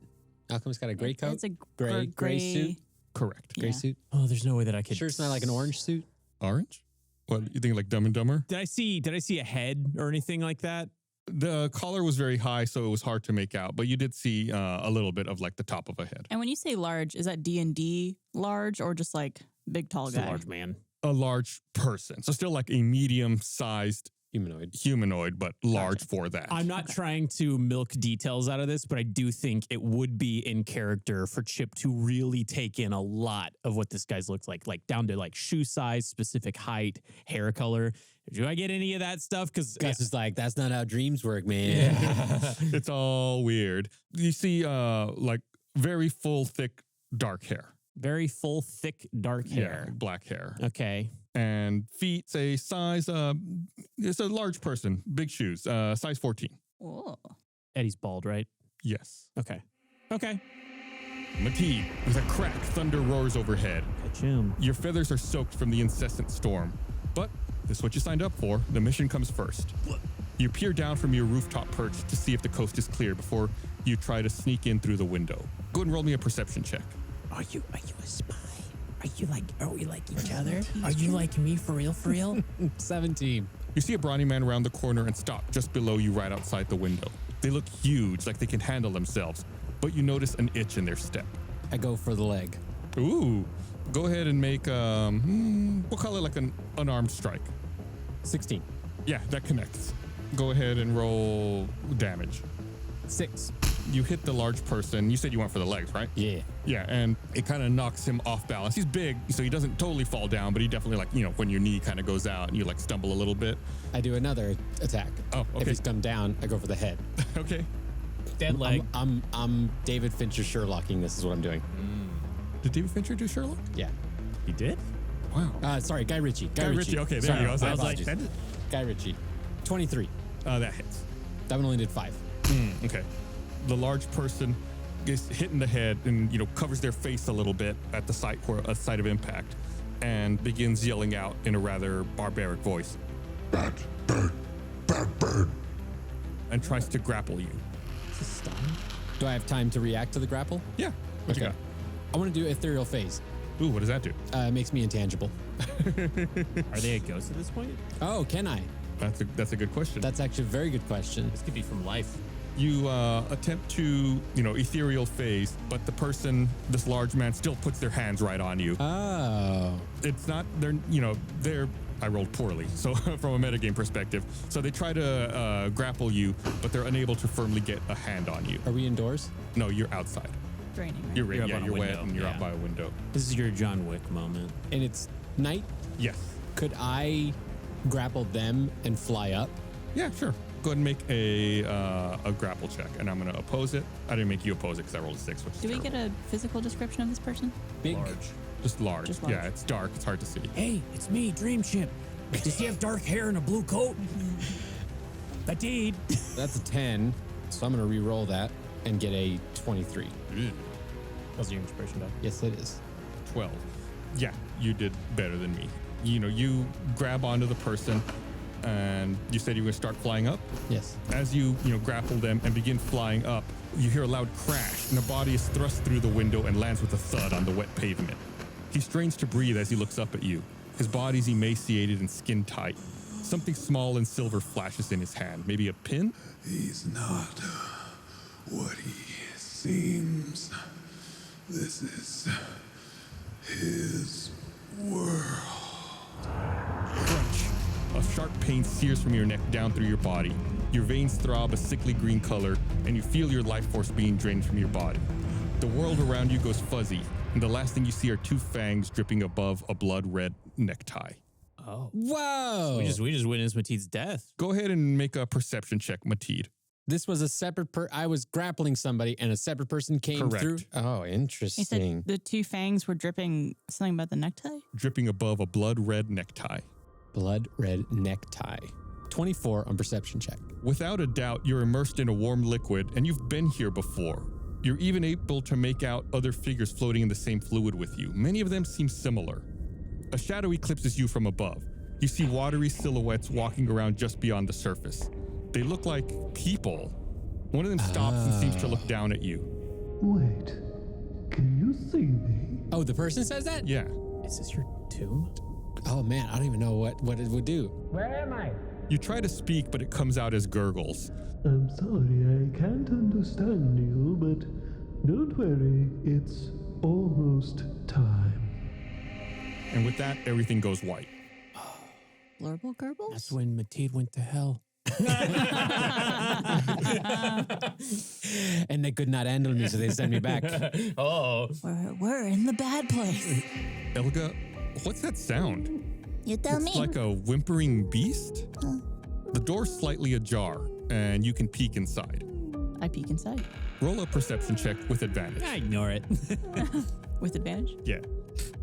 Alchemist got a gray coat. It's a gray suit. Correct. Gray Yeah. suit. Oh, there's no way that I could. Sure, it's not like an orange suit. Orange? What, you think like Dumb and Dumber? Did I see a head or anything like that? The collar was very high, so it was hard to make out, but you did see a little bit of like the top of a head. And when you say large, is that D&D large or just like big tall It's guy? a large man. A large person. So still like a medium-sized humanoid, but large for that. I'm not trying to milk details out of this, but I do think it would be in character for Chip to really take in a lot of what this guy's looks like down to like shoe size, specific height, hair color. Do I get any of that stuff? Because Gus is like, that's not how dreams work, man. It's all weird. You see like very full, thick, dark hair. very full, thick, dark hair. Yeah, black hair. Okay. And feet, say size, it's a large person, big shoes, size 14. Oh. Eddie's bald, right? Yes. Okay. Okay. Mateed, with a crack, thunder roars overhead. Ka-choom. Your feathers are soaked from the incessant storm. But this is what you signed up for. The mission comes first. You peer down from your rooftop perch to see if the coast is clear before you try to sneak in through the window. Go ahead and roll me a perception check. Are you a spy? Are we like each other? Are you like me for real, for real? 17. You see a brawny man around the corner and stop just below you right outside the window. They look huge, like they can handle themselves, but you notice an itch in their step. I go for the leg. Ooh. Go ahead and make, we'll call it like an unarmed strike. 16. Yeah, that connects. Go ahead and roll damage. 6. You hit the large person. You said you went for the legs, right? Yeah. Yeah, and it kind of knocks him off balance. He's big, so he doesn't totally fall down, but he definitely when your knee kind of goes out and you like stumble a little bit. I do another attack. Oh, okay. If he's come down, I go for the head. Okay. Dead leg. I'm David Fincher Sherlocking. This is what I'm doing. Did David Fincher do Sherlock? Yeah. He did? Wow. Sorry, Guy Ritchie. Guy Ritchie. Okay, there you go. My I was like, apologies. Guy Ritchie. 23. that hits. That one only did 5. Okay. The large person gets hit in the head and covers their face a little bit at the site of impact, and begins yelling out in a rather barbaric voice, "Bad bird, bad bird!" and tries to grapple you. Do I have time to react to the grapple? Yeah. What you got? I want to do ethereal phase. Ooh, what does that do? It makes me intangible. Are they a ghost at this point? Oh, can I? That's a good question. That's actually a very good question. This could be from life. You attempt to, ethereal phase, but the person, this large man, still puts their hands right on you. Oh. It's not, they're, I rolled poorly, so from a metagame perspective. So they try to grapple you, but they're unable to firmly get a hand on you. Are we indoors? No, you're outside. Draining, right? You're You're up on a wet window. and you're Yeah. out by a window. This is your John Wick moment. And it's night? Yes. Could I grapple them and fly up? Yeah, sure. Go ahead and make a grapple check, and I'm going to oppose it. I didn't make you oppose it because I rolled a 6, which is Do we terrible. get a physical description of this person? Big. Just large. Just large. Yeah, it's dark. It's hard to see. Hey, it's me, Dream Chip. Does he have dark hair and a blue coat? I did. That's a 10. So I'm going to re-roll that and get a 23. That's your inspiration die. Yes, it is. 12. Yeah, you did better than me. You grab onto the person, and you said you were going to start flying up. Yes. As you grapple them and begin flying up, you hear a loud crash, and the body is thrust through the window and lands with a thud on the wet pavement. He strains to breathe as he looks up at you. His body's emaciated and skin tight. Something small and silver flashes in his hand. Maybe a pin? He's not what he seems. This is his world. Crunch. A sharp pain sears from your neck down through your body. Your veins throb a sickly green color, and you feel your life force being drained from your body. The world around you goes fuzzy, and the last thing you see are two fangs dripping above a blood-red necktie. Oh. Whoa. We just witnessed Mateed's death. Go ahead and make a perception check, Mateed. This was a separate I was grappling somebody and a separate person came Correct. through. Oh, You interesting. said the two fangs were dripping something about the necktie? Dripping above a blood-red necktie. Blood red necktie. 24 on perception check. Without a doubt, you're immersed in a warm liquid, and you've been here before. You're even able to make out other figures floating in the same fluid with you. Many of them seem similar. A shadow eclipses you from above. You see watery silhouettes walking around just beyond the surface. They look like people. One of them stops and seems to look down at you. Wait, can you see me? Oh, the person says that? Yeah. Is this your tomb? Oh man, I don't even know what it would do. Where am I? You try to speak, but it comes out as gurgles. I'm sorry, I can't understand you, but don't worry, it's almost time. And with that, everything goes white. Blurble Gerbles? That's when Mateed went to hell. And they could not handle me, so they sent me back. Oh. We're in the bad place. Elga, what's that sound? You tell It's me. like a whimpering beast? The door's slightly ajar, and you can peek inside. I peek inside. Roll a perception check with advantage. I ignore it. With advantage? Yeah.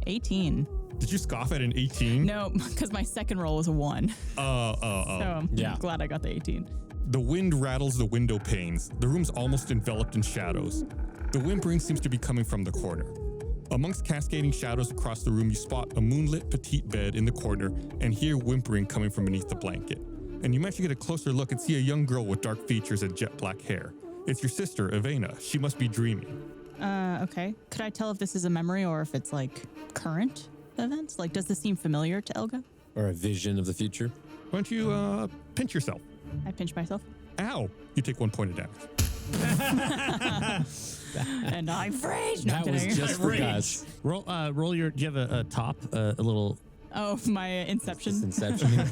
18. Did you scoff at an 18? No, because my second roll was a 1. So I'm glad I got the 18. The wind rattles the window panes. The room's almost enveloped in shadows. The whimpering seems to be coming from the corner. Amongst cascading shadows across the room, you spot a moonlit petite bed in the corner and hear whimpering coming from beneath the blanket. And you manage to get a closer look and see a young girl with dark features and jet black hair. It's your sister, Vainia. She must be dreaming. Okay. Could I tell if this is a memory or if it's like current events? Like, does this seem familiar to Elga? Or a vision of the future. Why don't you pinch yourself? I pinch myself. Ow! You take 1 point of damage. And I rage. No, I'm That was kidding. just for Gus. Roll your. Do you have a top? A little. Oh, my Inception. Inception.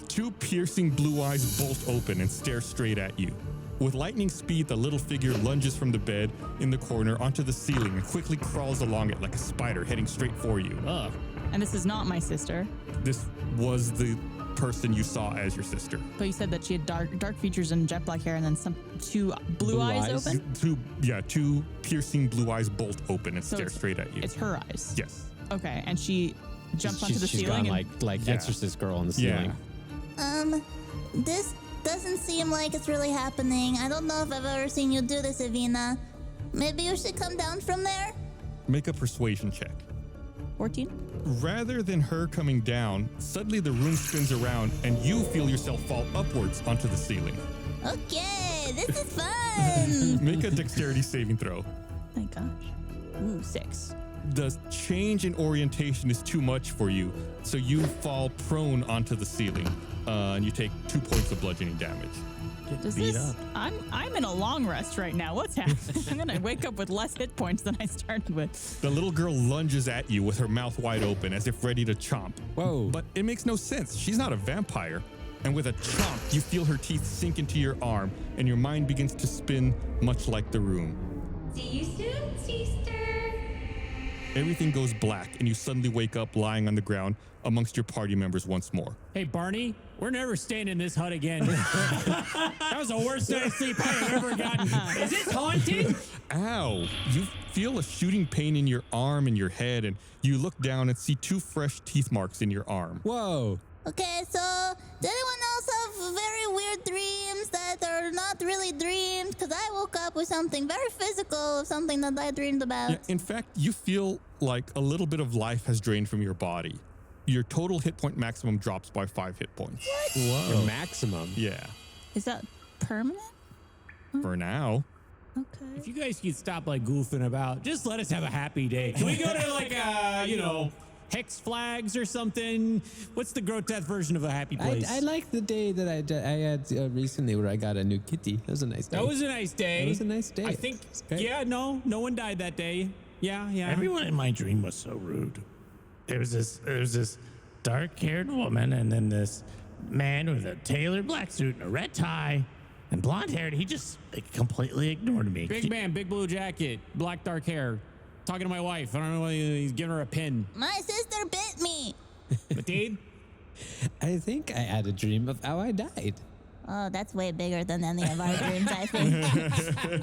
Two piercing blue eyes bolt open and stare straight at you. With lightning speed, the little figure lunges from the bed in the corner onto the ceiling and quickly crawls along it like a spider heading straight for you. Ugh. And this is not my sister. This was the person you saw as your sister. But you said that she had dark features and jet black hair and then two blue eyes open? Two piercing blue eyes bolt open and So stare straight at you. It's her eyes. Yes. Okay, and she jumps onto the she's ceiling. gone And like Yeah. Exorcist girl on the Yeah. ceiling. This doesn't seem like it's really happening. I don't know if I've ever seen you do this, Evina. Maybe you should come down from there? Make a persuasion check. 14? Rather than her coming down, suddenly the room spins around and you feel yourself fall upwards onto the ceiling. Okay. Make a dexterity saving throw. Thank gosh. Ooh, 6. The change in orientation is too much for you, so you fall prone onto the ceiling, and you take 2 points of bludgeoning damage. Does beat this? up. I'm in a long rest right now. What's happening? I'm gonna wake up with less hit points than I started with. The little girl lunges at you with her mouth wide open as if ready to chomp. Whoa. But it makes no sense. She's not a vampire. And with a chomp, you feel her teeth sink into your arm, and your mind begins to spin much like the room. See you soon, sister. Everything goes black, and you suddenly wake up lying on the ground amongst your party members once more. Hey, Barney, we're never staying in this hut again. That was the worst night of sleep I have ever gotten. Is this haunted? Ow! You feel a shooting pain in your arm and your head, and you look down and see 2 fresh teeth marks in your arm. Whoa. Okay, so does anyone else have very weird dreams that are not really dreams? Because I woke up with something very physical of something that I dreamed about. Yeah, in fact, you feel like a little bit of life has drained from your body. Your total hit point maximum drops by 5 hit points. Whoa. Your maximum. Yeah, Is that permanent? for now. Okay. If you guys could stop like goofing about, just let us have a happy day. Can we go to like Hex Flags or something? What's the grotesque version of a happy place? I like the day that I had recently where I got a new kitty. That was a nice day. That was a nice day. That was a nice day. I think, Okay. yeah, no one died that day. Yeah. Everyone in my dream was so rude. There was this dark-haired woman, and then this man with a tailored black suit and a red tie and blonde hair. He just completely ignored me. Big man, big blue jacket, black dark hair. Talking to my wife. I don't know whether he's giving her a pin. My sister bit me. Mathilde? I think I had a dream of how I died. Oh, that's way bigger than any of our dreams, I think.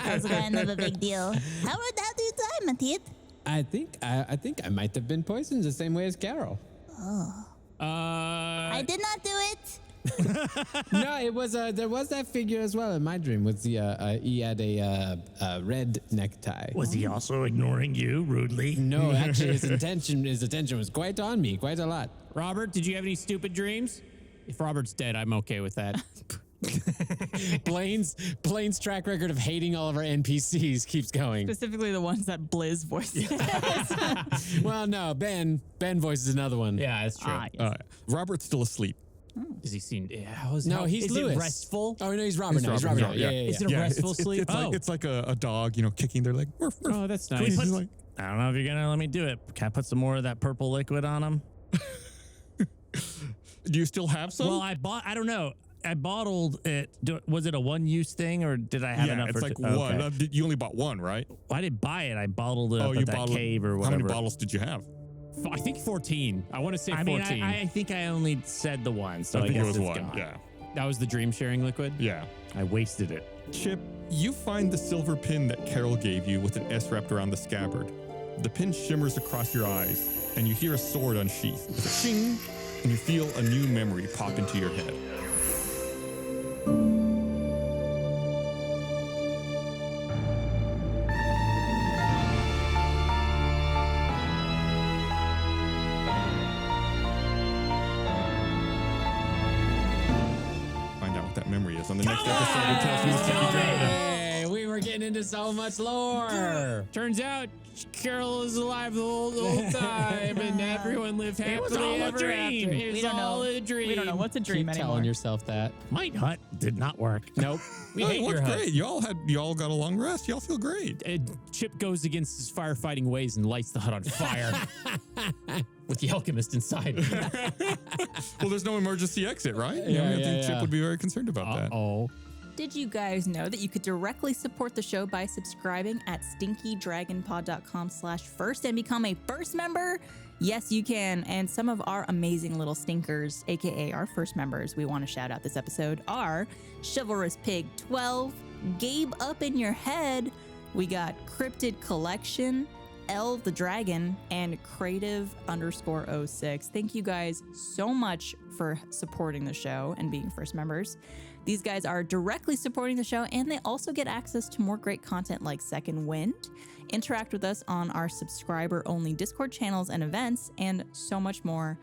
That's kind of a big deal. How did you die, Mathilde? I think I might have been poisoned the same way as Carol. Oh. I did not do it. No, it was there was that figure as well in my dream. Was he had a red necktie? Was he also ignoring you rudely? No, actually, his attention was quite on me, quite a lot. Robert, did you have any stupid dreams? If Robert's dead, I'm okay with that. Blaine's track record of hating all of our NPCs keeps going. Specifically the ones that Blizz voices. Well, no, Ben voices another one. Yeah, that's true. Yes. Robert's still asleep. Does he seem? No, he's is Lewis. It restful? Oh no, he's Robert now. He's Robert now. Yeah. Is it a restful sleep? It's like a dog, kicking their leg. Woof, woof. Oh, that's Can we nice. put- I don't know if you're gonna let me do it. Can I put some more of that purple liquid on him? Do you still have some? Well, I don't know. I bottled it. Was it a one-use thing, or did I have enough? It's for like two? one. Okay. You only bought one, right? Well, I didn't buy it. I bottled it up you at that bottled cave or How whatever. many bottles did you have? I think 14. I want to say 14. I mean, I think I only said the one, so I think guess it was it's one. gone. Yeah. That was the dream sharing liquid? Yeah. I wasted it. Chip, you find the silver pin that Carol gave you with an S wrapped around the scabbard. The pin shimmers across your eyes, and you hear a sword unsheathed. With a shing, and you feel a new memory pop into your head. Find out what that memory is on the next episode of Tales from the Sticky Ground. Hey, we were getting into so much lore. Turns out Carol is alive the whole time, and everyone lived happily was all a ever dream. after. It was all a dream. We don't know what's a dream Keep anymore. telling yourself that. My hut did not work. Nope. We Oh, hate it your worked hut. great. Y'all got a long rest. Y'all feel great. Chip goes against his firefighting ways and lights the hut on fire with the alchemist inside. Well, there's no emergency exit, right? Yeah, I think Chip yeah. would be very concerned about that. Oh. Did you guys know that you could directly support the show by subscribing at stinkydragonpod.com/first and become a first member? Yes, you can. And some of our amazing little stinkers, aka our first members, we want to shout out this episode are Chivalrous Pig 12, Gabe Up in Your Head. We got Cryptid Collection, L the Dragon, and Creative_06. Thank you guys so much for supporting the show and being first members. These guys are directly supporting the show, and they also get access to more great content like Second Wind, interact with us on our subscriber-only Discord channels and events, and so much more.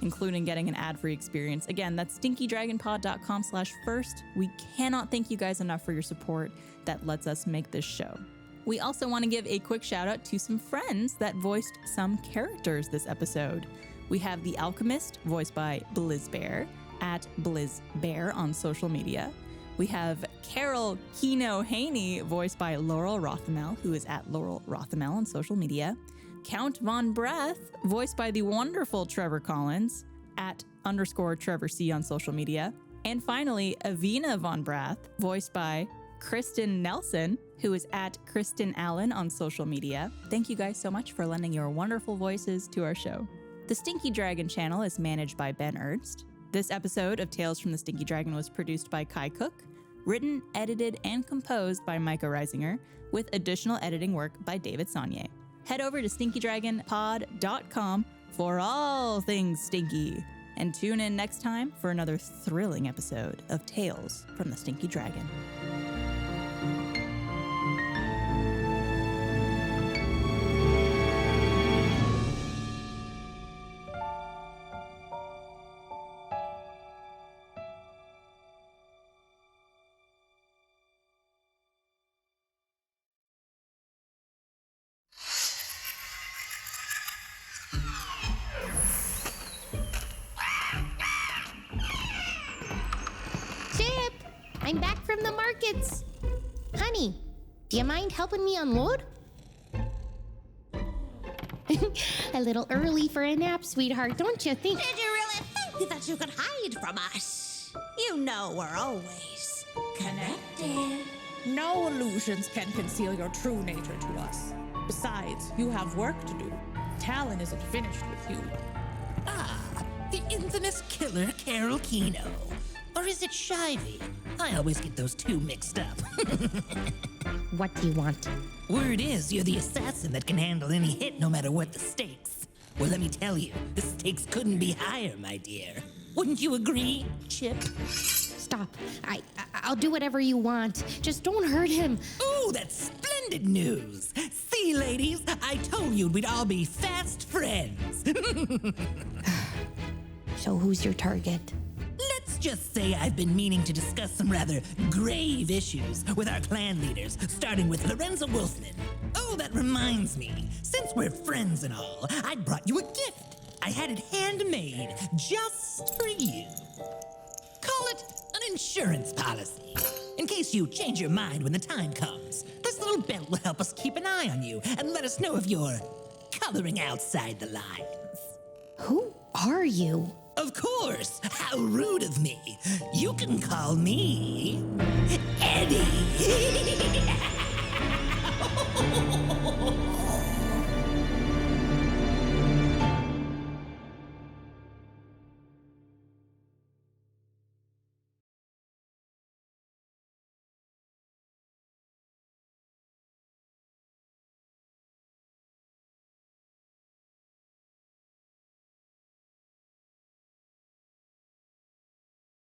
including getting an ad-free experience. Again, that's stinkydragonpod.com/first. We cannot thank you guys enough for your support that lets us make this show. We also want to give a quick shout out to some friends that voiced some characters this episode. We have The Alchemist, voiced by Blizzbear, at Blizzbear on social media. We have Carol Kino Haney, voiced by Laurel Rothamel, who is at Laurel Rothamel on social media. Count Von Brath, voiced by the wonderful Trevor Collins, at _Trevor C on social media. And finally, Avina Von Brath, voiced by Kristen Nelson, who is at Kristen Allen on social media. Thank you guys so much for lending your wonderful voices to our show. The Stinky Dragon channel is managed by Ben Ernst. This episode of Tales from the Stinky Dragon was produced by Kai Cook, written, edited, and composed by Micah Reisinger, with additional editing work by David Saunier. Head over to stinkydragonpod.com for all things stinky, and tune in next time for another thrilling episode of Tales from the Stinky Dragon. Chip, I'm back from the markets. Honey, do you mind helping me unload? A little early for a nap, sweetheart, don't you think? Did you really think that you could hide from us? You know we're always connected. No illusions can conceal your true nature to us. Besides, you have work to do. Talon isn't finished with you. The infamous killer Carol Kino. Or is it Shivey? I always get those two mixed up. What do you want? Word is you're the assassin that can handle any hit no matter what the stakes. Well, let me tell you, the stakes couldn't be higher, my dear. Wouldn't you agree, Chip? Stop. I'll do whatever you want. Just don't hurt him. Ooh, that's splendid news. See, ladies, I told you we'd all be fast friends. So who's your target? Let's just say I've been meaning to discuss some rather grave issues with our clan leaders, starting with Lorenzo Wolfman. Oh, that reminds me. Since we're friends and all, I brought you a gift. I had it handmade just for you. Call it an insurance policy. In case you change your mind when the time comes, this little belt will help us keep an eye on you and let us know if you're coloring outside the lines. Who are you? Of course! How rude of me! You can call me Eddie!